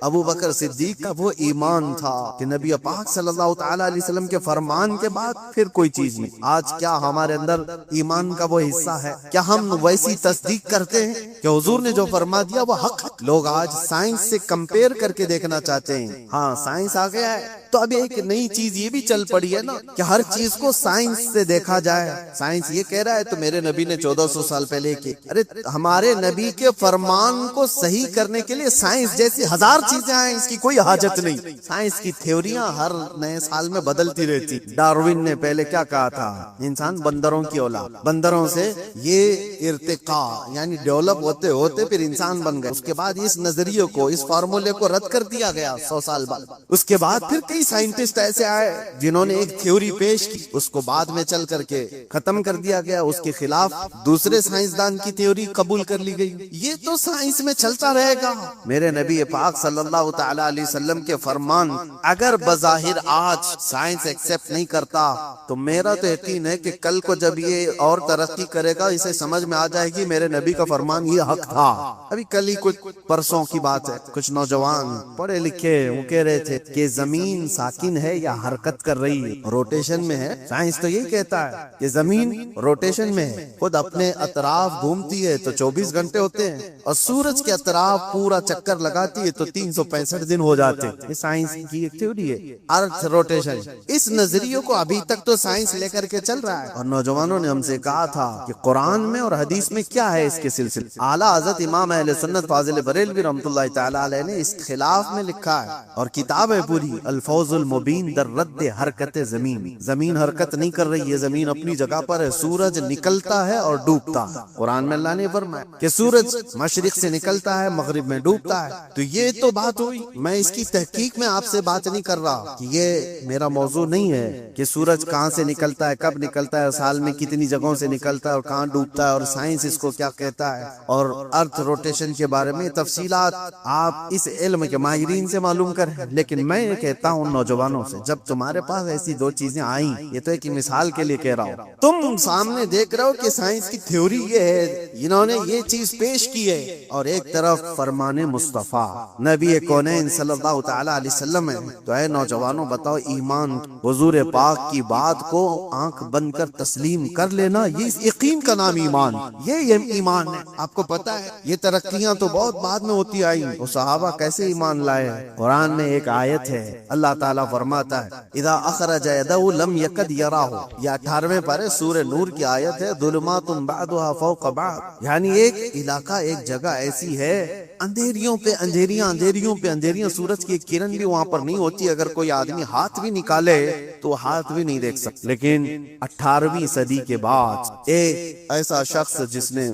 S2: ابو بکر صدیق کا وہ ایمان تھا کہ نبی پاک صلی اللہ تعالی علیہ وسلم کے فرمان کے بعد پھر کوئی چیز نہیں۔ آج کیا ہمارے اندر ایمان کا وہ حصہ ہے؟ کیا ہم ویسی تصدیق کرتے ہیں کہ حضور نے جو فرما دیا وہ حق ہے؟ لوگ آج سائنس سے کمپیئر کر کے دیکھنا چاہتے ہیں، ہاں سائنس آ گیا ہے تو اب ایک نئی چیز یہ بھی چل پڑی ہے نا کہ ہر چیز کو سائنس سے دیکھا جائے۔ سائنس یہ کہہ رہا ہے تو میرے نبی نے 1400 سال پہلے کی، ارے ہمارے نبی کے فرمان کو صحیح کرنے کے لیے سائنس جیسی 1000 چیزیں آئیں، اس کی کوئی حاجت نہیں۔ سائنس کی تھیوریاں ہر نئے سال میں بدلتی رہتی۔ ڈاروین نے پہلے کیا کہا تھا؟ انسان بندروں کی اولاد، بندروں سے یہ ارتقاء یعنی ڈیولپ ہوتے ہوتے پھر انسان بن گئے۔ اس کے بعد اس نظریے کو، اس فارمولے کو رد کر دیا گیا 100 سال بعد۔ اس کے بعد پھر کئی سائنٹسٹ ایسے آئے جنہوں نے ایک تھیوری پیش کی، اس کو بعد میں چل کر کے ختم کر دیا گیا، اس کے خلاف دوسرے سائنسدان کی تھیوری قبول کر لی گئی۔ یہ تو سائنس میں چلتا رہے گا۔ میرے نبی پاک صلی اللہ تعالی علیہ وسلم کے فرمان اگر بظاہر آج سائنس ایکسپٹ نہیں کرتا تو میرا تو یقین ہے کہ کل کو جب یہ اور ترقی کرے گا اسے سمجھ میں آ جائے گی میرے نبی کا فرمان یہ حق تھا۔ ابھی کل ہی کچھ پرسوں کی بات ہے، کچھ نوجوان پڑھے لکھے وہ کہہ رہے تھے کہ زمین ساکن ہے یا حرکت کر رہی ہے، روٹیشن میں ہے۔ سائنس تو یہی کہتا ہے کہ زمین روٹیشن میں ہے، خود اپنے اطراف گھومتی ہے تو 24 گھنٹے ہوتے ہیں، اور سورج کے اطراف پورا چکر لگاتی ہے تو 365 دن ہو جاتے ہیں۔ یہ سائنس کی ایک تھیوری ہے، ارتھ روٹیشن۔ اس نظریے کو ابھی تک تو سائنس لے کر کے چل رہا ہے، اور نوجوانوں نے ہم سے کہا تھا کہ قرآن میں اور حدیث میں کیا ہے اس کے سلسلے۔ اعلیٰ حضرت امام اہل سنت فاضل بریلوی رحمۃ اللہ تعالی علیہ نے اس خلاف میں لکھا ہے، اور کتاب ہے پوری الفوز المبین در رد حرکت زمین۔ زمین حرکت نہیں کر رہی ہے، زمین اپنی جگہ پر ہے، سورج نکلتا ہے اور ڈوبتا ہے۔ قرآن میں اللہ نے فرمایا کہ سورج مشرق سے نکلتا ہے مغرب میں ڈوبتا ہے۔ تو یہ تو بات ہوئی، میں اس کی تحقیق میں آپ سے بات نہیں کر رہا کہ یہ میرا موضوع نہیں ہے کہ سورج کہاں سے نکلتا ہے، کب نکلتا ہے، سال میں کتنی جگہوں سے نکلتا ہے اور کہاں ڈوبتا ہے، اور سائنس اس کو کیا کہتا ہے، اور ارتھ روٹیشن کے بارے میں تفصیلات آپ اس علم کے ماہرین سے معلوم کریں۔ لیکن میں یہ کہتا ہوں نوجوانوں سے، جب تمہارے پاس ایسی 2 چیزیں آئیں، یہ تو ایک مثال کے لیے کہہ رہا ہوں، تم سامنے دیکھ رہے ہو کہ سائنس کی تھیوری یہ ہے، انہوں نے یہ چیز پیش کی ہے، اور ایک طرف فرمان مصطفیٰ نبی کونین صلی اللہ تعالی علیہ وسلم ہے، تو اے نوجوانوں بتاؤ ایمان حضور پاک کی بات کو آنکھ بند کر تسلیم کر لینا، یہ یقین کا نام ایمان، یہ ایمان ہے۔ آپ کو پتا ہے یہ ترقیاں تو بہت بعد میں ہوتی آئی، وہ صحابہ کیسے ایمان لائے؟ قرآن میں ایک آیت ہے، اللہ تعالیٰ فرماتا ہے اذا اخرج یدہ لم یکد یراہ، یہ 18ویں پارے سورہ نور کی آیت ہے، ظلمات بعضها فوق بعض، یعنی ایک علاقہ ایک جگہ ایسی ہے اندھیریوں پہ اندھیریاں، اندھیریوں پہ اندھیریاں، سورج کی ایک کرن بھی وہاں پر نہیں ہوتی، اگر کوئی آدمی ہاتھ بھی نکالے تو ہاتھ بھی نہیں دیکھ سکتا۔ لیکن 18ویں صدی کے بعد ایک ایسا شخص جس نے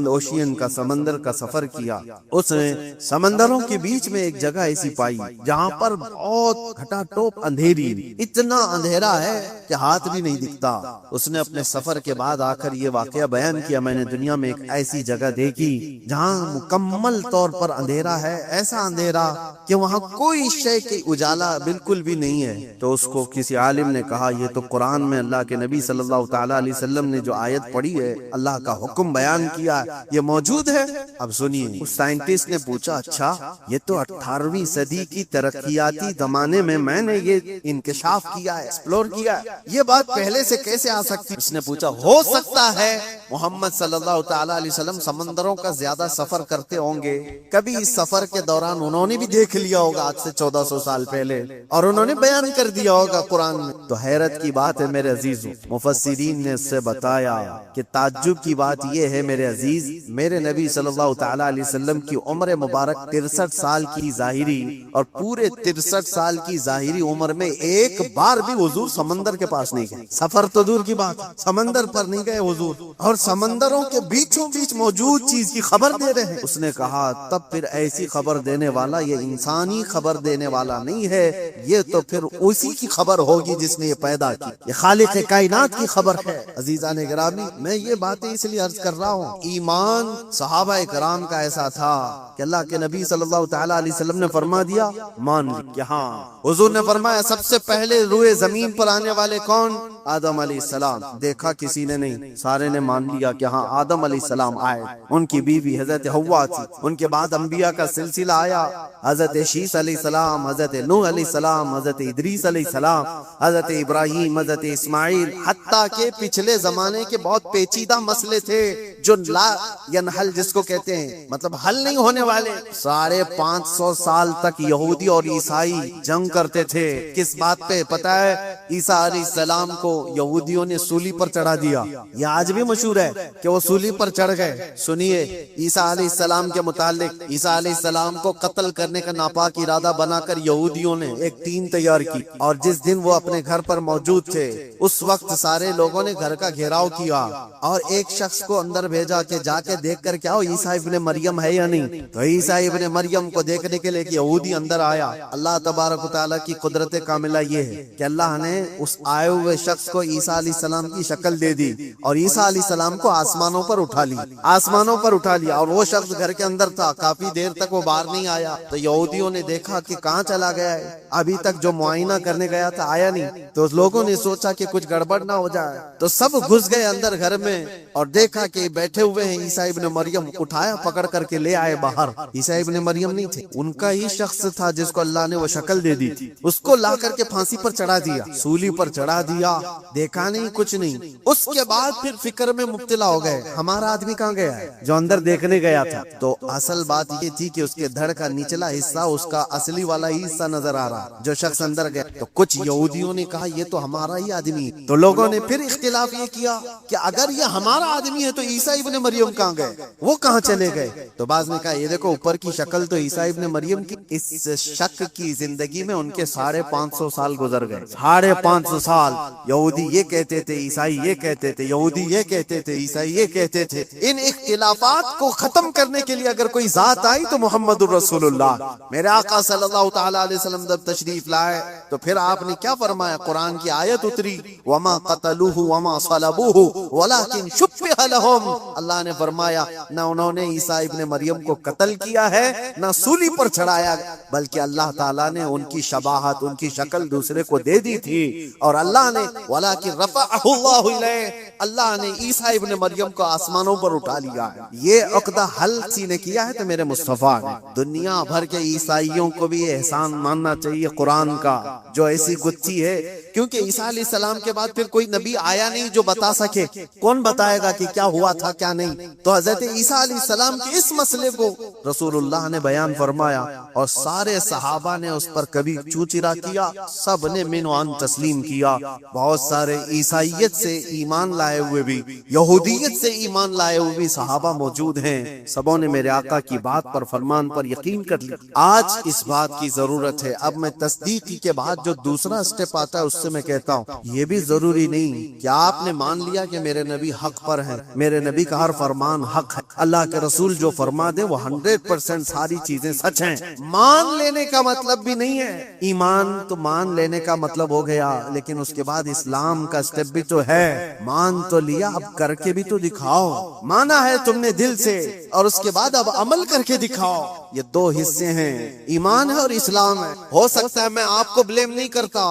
S2: اوشین کا، سمندر کا سفر کیا، اس نے سمندروں کے بیچ میں ایک جگہ ایسی پائی جہاں پر بہت گھٹا ٹوپ اندھیری، اتنا اندھیرا ہے کہ ہاتھ بھی نہیں دکھتا۔ اس نے اپنے سفر کے بعد آ کر یہ واقعہ بیان کیا، میں نے دنیا میں ایک ایسی جگہ دیکھی جہاں مکمل طور پر اندھیرا ہے، ایسا اندھیرا کہ وہاں کوئی شے کی اجالا بالکل بھی نہیں ہے۔ تو اس کو کسی عالم نے کہا یہ تو قرآن میں اللہ کے نبی صلی اللہ تعالی علیہ وسلم نے جو آیت پڑھی ہے، اللہ کا حکم بیان کیا، یہ موجود ہے۔ اب سنیے، اس سائنٹسٹ نے پوچھا اچھا یہ تو 18ویں صدی کی ترقیاتی زمانے میں نے یہ انکشاف کیا ہے، ایکسپلور کیا ہے، یہ بات پہلے سے کیسے آ سکتی؟ اس نے پوچھا ہو سکتا ہے محمد صلی اللہ تعالی علیہ وسلم سمندروں کا زیادہ سفر کرتے ہوں گے، کبھی اس سفر کے دوران انہوں نے بھی دیکھ لیا ہوگا آج سے 1400 سال پہلے، اور انہوں نے بیان کر دیا ہوگا قرآن میں۔ تو حیرت کی بات ہے میرے عزیزو، مفسرین نے اس سے بتایا کہ تعجب کی بات یہ ہے میرے عزیز، میرے نبی صلی اللہ تعالی علیہ وسلم کی عمر مبارک 63 سال کی ظاہری، اور پورے 63 سال کی ظاہری عمر میں ایک بار بھی حضور سمندر کے پاس نہیں گئے، سفر تو دور کی بات، سمندر پر نہیں گئے حضور، اور سمندروں کے بیچوں بیچ موجود چیز کی خبر دے رہے ہیں۔ اس نے کہا تب پھر ایسی خبر دینے والا یہ انسانی خبر دینے والا نہیں ہے، یہ تو پھر اسی کی خبر ہوگی جس نے یہ پیدا کی، یہ خالق کائنات کی خبر ہے۔ عزیزان گرامی، میں یہ باتیں اس لیے عرض کر رہا ہوں، ایمان صحابہ کرام کا ایسا تھا کہ اللہ کے نبی صلی اللہ تعالی علیہ وسلم نے فرما دیا مان لی کہ ہاں، حضور نے فرمایا سب سے پہلے روئے زمین پر آنے والے کون؟ آدم علیہ السلام۔ دیکھا کسی نے نہیں، سارے نے مان لیا کہ ہاں آدم علیہ السلام آئے، ان کی بیوی حضرت حوا تھی، ان کے بعد انبیاء کا سلسلہ آیا، حضرت شیس علیہ السلام، حضرت نوح علیہ السلام، حضرت ادریس علیہ السلام، حضرت ابراہیم، حضرت اسماعیل، حتیٰ کہ پچھلے زمانے کے بہت پیچیدہ مسئلے تھے جو لا ینحل جس کو کہتے ہیں، مطلب حل نہیں ہونے والے، 550 سال تک یہودی اور عیسائی جنگ کرتے تھے۔ کس بات پہ پتہ ہے؟ عیسیٰ علیہ السلام کو یہودیوں نے سولی پر چڑھا دیا، یہ آج بھی مشہور ہے کہ وہ سولی پر چڑھ گئے۔ سنیے عیسیٰ علیہ السلام کے متعلق، عیسیٰ علیہ السلام کو قتل کرنے کا ناپاک ارادہ بنا کر یہودیوں نے ایک ٹیم تیار کی، اور جس دن وہ اپنے گھر پر موجود تھے اس وقت سارے لوگوں نے گھر کا گھیراؤ کیا اور ایک شخص کو اندر بھیجا کہ جا کے دیکھ کر کیا ہو عیسیٰ ابن مریم ہے یا نہیں۔ تو عیسیٰ ابن مریم کو دیکھنے کے لیے ایک یہودی اندر آیا۔ اللہ تبارک و تعالیٰ کی قدرت کاملہ یہ ہے کہ اللہ نے اس آئے ہوئے شخص کو عیسیٰ علیہ السلام کی شکل دے دی اور عیسیٰ علیہ السلام کو آسمانوں پر اٹھا لی، آسمانوں پر اٹھا لیا، اور وہ شخص گھر کے اندر تھا، کافی دیر تک وہ باہر نہیں آیا۔ تو یہودیوں نے دیکھا کہ کہاں چلا گیا ہے، ابھی تک جو معائنہ کرنے گیا تھا آیا نہیں۔ تو لوگوں نے سوچا کہ کچھ گڑبڑ نہ ہو جائے، تو سب گھس گئے اندر گھر میں اور دیکھا کہ بیٹھے ہوئے ہیں عیسیٰ ابن مریم، اٹھایا پکڑ کر کے لے آئے باہر۔ عیسیٰ ابن مریم نہیں تھے، ان کا ہی شخص تھا جس کو اللہ نے وہ شکل دے دی تھی، اس کو لا کر کے پھانسی پر چڑھا دیا، سولی پر چڑھا دیا، دیکھا نہیں کچھ نہیں۔ اس کے بعد پھر فکر میں مبتلا ہو گئے ہمارا آدمی کہاں گیا ہے جو اندر دیکھنے گیا تھا۔ تو اصل بات یہ تھی کہ اس کے دھڑ کا نچلا حصہ اس کا اصلی والا ہی حصہ نظر آ رہا جو شخص اندر گیا۔ تو کچھ یہودیوں نے کہا یہ تو ہمارا ہی آدمی ہے۔ تو لوگوں نے پھر اختلاف یہ کیا کہ اگر یہ ہمارا آدمی ہے تو عیسیٰ ابن مریم کہاں گئے، وہ کہاں چلے گئے؟ تو بعض نے کہا یہ دیکھو اوپر کی شکل تو عیسیٰ ابن مریم کی، اس شک کی زندگی میں ان کے 550 سال گزر گئے، 550 سال۔ یہودی یہ کہتے تھے، عیسائی یہ کہتے تھے، یہودی یہ کہتے تھے، عیسائی یہ کہتے تھے۔ ان اختلافات کو ختم کرنے کے لیے اگر کوئی ذات آئی تو محمد الرسول اللہ، میرے آقا صلی اللہ تعالی علیہ وسلم جب تشریف لائے تو پھر آپ نے کیا فرمایا؟ قرآن کی آیت اتری، وما قتلوہ وما صلبوہ ولکن شبہ لہم۔ اللہ نے فرمایا نہ انہوں نے عیسیٰ ابن مریم کو قتل کیا ہے نہ سولی پر چڑھایا، بلکہ اللہ تعالیٰ نے ان کی شباہت، ان کی شکل دوسرے کو دے دی تھی، اور اللہ نے ولکن رفعہ اللہ الیہ، اللہ نے عیسیٰ ابن مریم کو آسمانوں پر اٹھا لیا ہے۔ یہ عقدہ حل کسی نے کیا ہے تو میرے مصطفیٰ نے۔ دنیا بھر کے عیسائیوں کو بھی احسان ماننا چاہیے قرآن کا، جو ایسی گتھی ہے کیونکہ عیسیٰ علیہ السلام کے بعد پھر کوئی نبی آیا نہیں جو بتا سکے. کون بتائے گا کہ کیا ہوا تھا کیا نہیں؟ تو حضرت عیسیٰ علیہ السلام کے اس مسئلے کو رسول اللہ نے بیان فرمایا اور سارے صحابہ نے اس پر کبھی چوچرا کیا، سب نے من وان تسلیم کیا. بہت سارے عیسائیت سے ایمان لائے ہوئے بھی، یہودیت سے ایمان لائے ہوئے بھی صحابہ موجود ہیں. سبوں نے میرے آقا کی بات پر، فرمان پر یقین کر لی. آج اس بات کی ضرورت ہے. اب میں تصدیقی کے بعد جو دوسرا سٹیپ آتا ہے اس سے میں کہتا ہوں یہ بھی ضروری نہیں کہ آپ نے مان لیا کہ میرے نبی حق پر ہیں، میرے نبی کا ہر فرمان حق ہے، اللہ کے رسول جو فرما دے وہ 100% ساری چیزیں سچ ہیں. مان لینے کا مطلب بھی نہیں ہے. ایمان تو مان لینے کا مطلب ہو گیا، لیکن اس کے بعد اسلام کا سٹیپ بھی تو ہے. مان تو لیا، اب کر کے بھی تو دکھاؤ. مانا ہے تم نے دل سے، اور اس کے بعد اب عمل کر کے دکھاؤ. یہ دو حصے ہیں، ایمان ہے اور اسلام ہے. ہو سکتا ہے میں آپ کو بلیم نہیں کرتا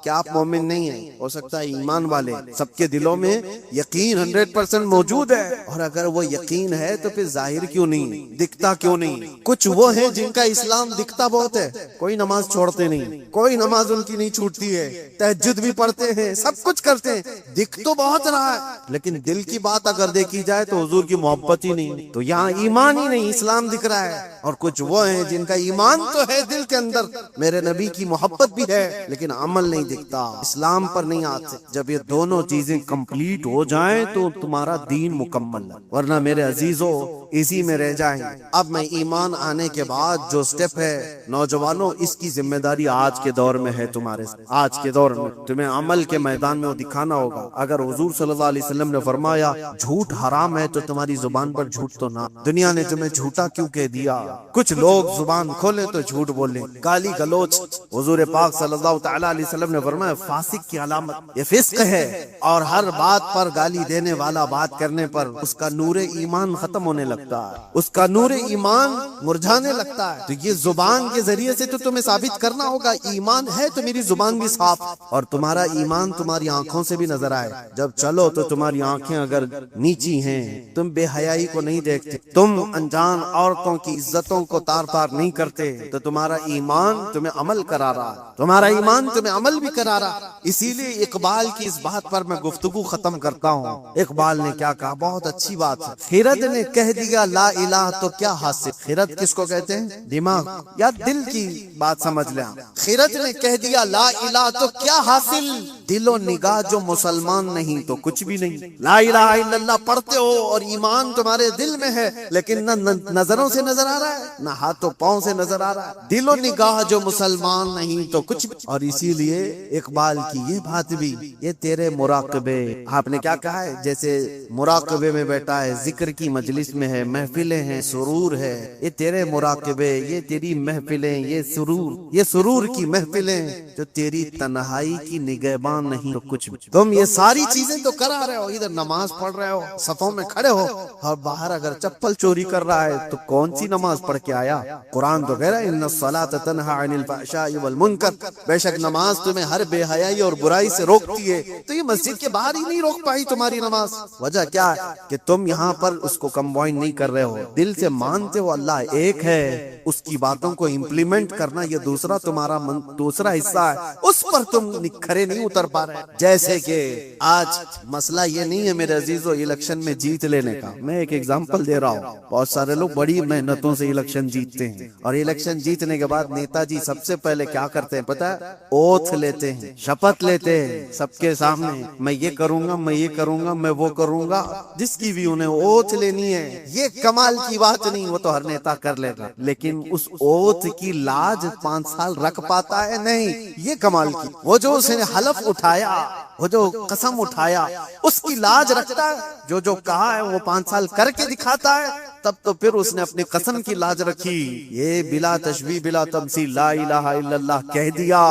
S2: کہ آپ مومن نہیں ہیں، ہو سکتا ہے ایمان والے سب کے دلوں میں یقین 100% موجود ہے. اور اگر وہ یقین ہے تو پھر ظاہر کیوں نہیں، دکھتا کیوں نہیں؟ کچھ وہ ہیں جن کا اسلام دکھتا بہت ہے، کوئی نماز چھوڑتے نہیں، کوئی نماز ان کی نہیں چھوٹتی ہے، تہجد بھی پڑھتے ہیں، سب کچھ کرتے ہیں، دکھ تو بہت رہا ہے، لیکن دل کی بات اگر دیکھی جائے تو حضور کی محبت ہی نہیں. تو یہاں ایمان ہی نہیں، اسلام دکھ رہا ہے. اور کچھ وہ ہیں جن کا ایمان تو ہے دل کے اندر، میرے نبی کی محبت بھی ہے، لیکن عمل نہیں دکھتا، اسلام پر نہیں آتے. جب یہ دونوں چیزیں کمپلیٹ ہو جائیں تو تمہارا دین مکمل ہے، ورنہ میرے عزیزو اسی میں رہ جائیں. اب میں ایمان آنے کے بعد جو سٹیپ ہے نوجوانوں، اس کی ذمہ داری آج کے دور میں ہے تمہارے. آج کے دور میں تمہیں عمل کے میدان میں وہ دکھانا ہوگا. اگر حضور صلی اللہ علیہ وسلم نے فرمایا جھوٹ حرام ہے تو تمہاری زبان پر جھوٹ تو نہ. دنیا نے تمہیں جھوٹا کیوں کہہ دیا؟ کچھ لوگ زبان کھولیں تو جھوٹ بولیں، گالی گلوچ. حضور پاک صلی اللہ تعالی علیہ وسلم نے فرمایا فاسق کی علامت یہ فسق ہے، اور ہر بات پر گالی دینے والا بات کرنے پر اس کا نور ایمان ختم ہونے لگتا ہے، اس کا نور ایمان مرجھانے لگتا ہے. تو یہ زبان کے ذریعے سے تو تمہیں ثابت کرنا ہوگا ایمان ہے تو میری زبان بھی صاف، اور تمہارا ایمان تمہاری آنکھوں سے بھی نظر آئے. جب چلو تو تمہاری آنکھیں اگر نیچی ہیں، تم بے حیائی کو نہیں دیکھتے، تم انجان عورتوں کی عزتوں کو تار تار نہیں کرتے، تو تمہارا ایمان تمہیں عمل کرا رہا ہے، تمہارا ایمان تمہیں عمل بھی کرا رہا. اسی لیے اقبال کی اس بات پر میں گفتگو ختم کرتا ہوں. اقبال نے کیا کہا، بہت اچھی بات ہے. خرد نے کہہ دیا لا الہ تو کیا حاصل. خرد کس کو کہتے ہیں؟ دماغ یا دل کی بات سمجھ لیں. خرد نے کہہ دیا لا الہ تو کیا حاصل، دل و نگاہ جو مسلمان نہیں تو کچھ بھی نہیں. لا الہ الا اللہ پڑھتے ہو اور ایمان تمہارے دل میں ہے، لیکن نہ نظروں سے نظر آ رہا ہے نہ ہاتھوں پاؤں سے نظر آ رہا ہے. دل و نگاہ جو مسلمان نہیں تو کچھ بھی. اور اسی لیے اقبال کی یہ بات بھی، یہ تیرے مراقبے، آپ نے کیا کہا ہے، جیسے مراقبے میں بیٹھا ہے، ذکر کی مجلس میں ہے، محفلیں ہیں، سرور ہے، یہ تیرے مراقبے، یہ تیری محفلیں، یہ سرور کی محفلیں جو تیری تنہائی کی نگہبان نہیں تو کچھ بھی. تم یہ ساری چیزیں تو کرا رہے ہو، ادھر نماز پڑھ رہے ہو، صفوں میں کھڑے ہو، اور باہر اگر چپل چوری کر رہا ہے تو کون سی نماز پڑھ کے آیا؟ قرآن تو کہہ رہا ہے ان الصلاۃ تنہی عن الفحشاء والمنکر، بے شک نماز تمہیں ہر بے حیائی اور برائی سے روکتی ہے. تو یہ مسجد کے باہر ہی نہیں روک پائی تمہاری نماز. وجہ کیا ہے کہ تم یہاں پر اس کو کمبائن نہیں کر رہے ہو، دل سے مانتے ہو اللہ ایک ہے، اس کی باتوں کو امپلیمنٹ کرنا یہ دوسرا تمہارا دوسرا حصہ ہے، اس پر تم کھڑے نہیں اتر پا رہے. جیسے کہ آج مسئلہ یہ نہیں ہے میرے عزیزو الیکشن میں جیت لینے کا. میں ایک ایگزامپل دے رہا ہوں، بہت سارے لوگ بڑی محنتوں سے الیکشن جیتتے ہیں، اور الیکشن جیتنے کے بعد نیتا جی سب سے پہلے کیا کرتے ہیں پتہ ہے؟ اوتھ لیتے ہیں، شپت لیتے ہیں سب کے سامنے، میں یہ کروں گا، میں یہ کروں گا، میں وہ کروں گا، جس کی بھی انہیں اوتھ لینی ہے. یہ کمال کی بات نہیں، وہ تو ہر نیتا کر لے گا، لیکن اس اوتھ کی لاج 5 سال رکھ پاتا ہے نہیں، یہ کمال کی. وہ جو اس نے حلف اٹھایا، وہ جو قسم اٹھایا، اس کی لاج رکھتا ہے. جو کہا ہے وہ 5 سال کر کے دکھاتا ہے، تب تو پھر اس نے اپنی قسم کی لاج رکھی. یہ بلا تشبیہ بلا تمثیل لا الہ الا اللہ کہہ دیا.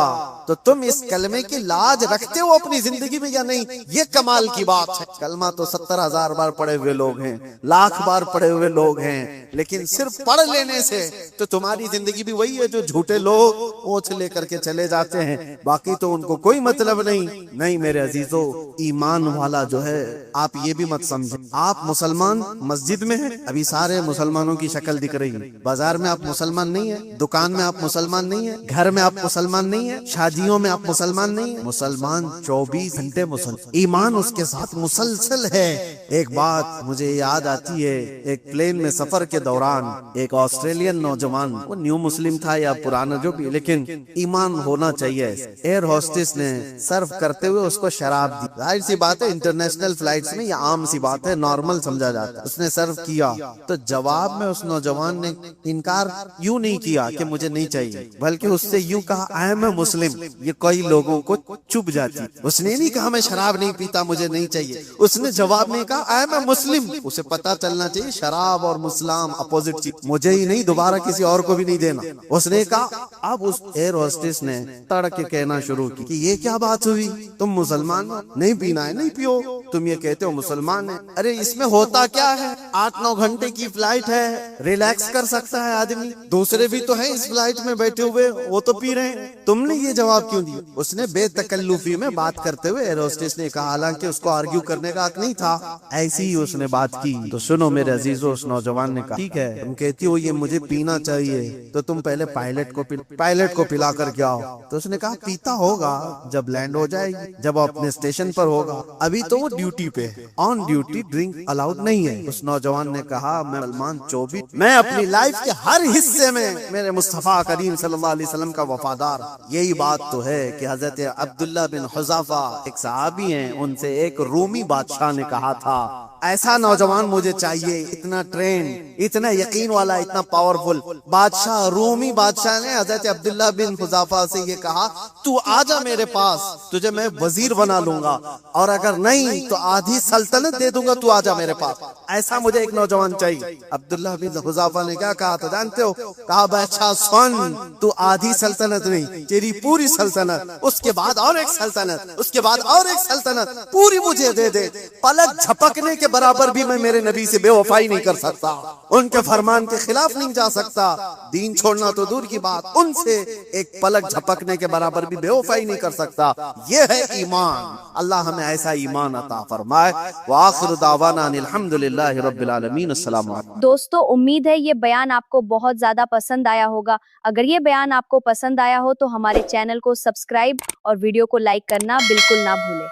S2: تو تم اس کلمے کی لاج رکھتے ہو اپنی زندگی میں یا نہیں؟ یہ کمال کی بات ہے. کلمہ تو 70,000 بار پڑھے ہوئے لوگ ہیں، لاکھ بار پڑھے ہوئے لوگ ہیں، لیکن صرف پڑھ لینے سے تو تمہاری زندگی بھی وہی ہے جو جھوٹے لوگ اوچھ لے کر کے چلے جاتے ہیں، باقی تو ان کو کوئی مطلب نہیں. میرے عزیزو ایمان والا جو ہے، آپ یہ بھی مت سمجھیں آپ مسلمان مسجد میں ہیں، ابھی سارے سارے مسلمانوں کی شکل دکھ رہی ہے. بازار میں آپ مسلمان نہیں ہیں, دکان میں آپ مسلمان نہیں ہیں, گھر میں آپ مسلمان نہیں ہیں, شادیوں میں آپ مسلمان نہیں ہیں. مسلمان 24 گھنٹے مسلمان, ایمان اس کے ساتھ مسلسل ہے. ایک بات مجھے یاد آتی ہے, ایک پلین میں سفر کے دوران ایک آسٹریلین نوجوان, وہ نیو مسلم تھا یا پرانا جو بھی, لیکن ایمان ہونا چاہیے. ایئر ہوسٹس نے سرو کرتے ہوئے اس کو شراب دی. ظاہر سی بات ہے انٹرنیشنل فلائٹس میں یہ عام سی بات ہے, نارمل سمجھا جاتا ہے. اس نے سرو کیا تو جواب میں اس نوجوان نے انکار یوں نہیں کیا کہ مجھے نہیں چاہیے, بلکہ اس سے یوں کہا آئی ایم اے مسلم. یہ کئی لوگوں کو چپ جاتی. اس نے نہیں کہا میں شراب نہیں پیتا مجھے نہیں چاہیے, اس نے جواب میں کہا آئی ایم اے مسلم. اسے پتا چلنا چاہیے شراب اور مسلم اپوزٹ چیز, مجھے ہی نہیں دوبارہ کسی اور کو بھی نہیں دینا. اس نے کہا, اب اس ایئر ہوسٹس نے تڑ کے کہنا شروع کی کہ یہ کیا بات ہوئی, تم مسلمان ہو, نہیں پینا ہے نہیں پیو, تم یہ کہتے ہو مسلمان ہے. ارے اس میں ہوتا کیا ہے, 8-9 گھنٹے کی فلائٹ ہے, ریلیکس کر سکتا ہے آدمی, دوسرے بھی تو ہیں اس فلائٹ میں بیٹھے ہوئے, وہ تو پی رہے ہیں, تم نے یہ جواب کیوں دیا. اس نے بے تکلفی میں بات کرتے ہوئے ایئر ہوسٹس نے کہا, حالانکہ اس کو آرگیو کرنے کا حق نہیں تھا, ایسی ہی اس نے بات کی. تو سنو میرے عزیزو, اس نوجوان نے کہا ٹھیک ہے تم کہتی ہو یہ مجھے پینا چاہیے, تو تم پہلے پائلٹ کو پلا کر کے آؤ. تو اس نے کہا پیتا ہوگا جب لینڈ ہو جائے گی, جب وہ اپنے اسٹیشن پر ہوگا, ابھی تو وہ ڈیوٹی پہ ہے, آن ڈیوٹی ڈرنک الاؤڈ نہیں ہے. اس نوجوان نے کہا میں مسلمان 24, میں اپنی لائف کے ہر حصے میں میرے مصطفیٰ کریم صلی اللہ علیہ وسلم کا وفادار. یہی بات تو ہے کہ حضرت عبداللہ بن حذافہ ایک صحابی ہیں, ان سے ایک رومی بادشاہ نے کہا تھا ایسا نوجوان مجھے چاہیے, اتنا ٹرین, اتنا یقین والا, اتنا پاورفل. بادشاہ, رومی بادشاہ نے حضرت عبداللہ بن حذافہ سے یہ کہا تو آجا میرے پاس, تجھے میں وزیر بنا لوں گا, اور اگر نہیں تو آدھی سلطنت دے دوں گا, تو آجا میرے پاس, ایسا مجھے ایک نوجوان چاہیے. عبداللہ بن حذافہ نے کیا کہا تو جانتے ہو, کہا بادشاہ سن, تو آدھی سلطنت نہیں, تیری پوری سلطنت, اس کے بعد اور ایک سلطنت, اس کے بعد اور ایک سلطنت پوری مجھے دے دے. پلک جھپکنے کے برابر بھی میں میرے نبی سے بے وفائی نہیں کر سکتا, ان کے فرمان کے خلاف نہیں جا سکتا, دین چھوڑنا تو دور کی بات, ان سے ایک پلک جھپکنے کے برابر بھی بے وفائی نہیں کر سکتا. یہ ہے ایمان. اللہ ہمیں ایسا ایمان عطا فرمائے. وآخر دعوانا ان الحمدللہ رب العالمین. السلام علیکم.
S3: دوستو, امید ہے یہ بیان آپ کو بہت زیادہ پسند آیا ہوگا. اگر یہ بیان آپ کو پسند آیا ہو تو ہمارے چینل کو سبسکرائب اور ویڈیو کو لائک کرنا بالکل نہ بھولیں.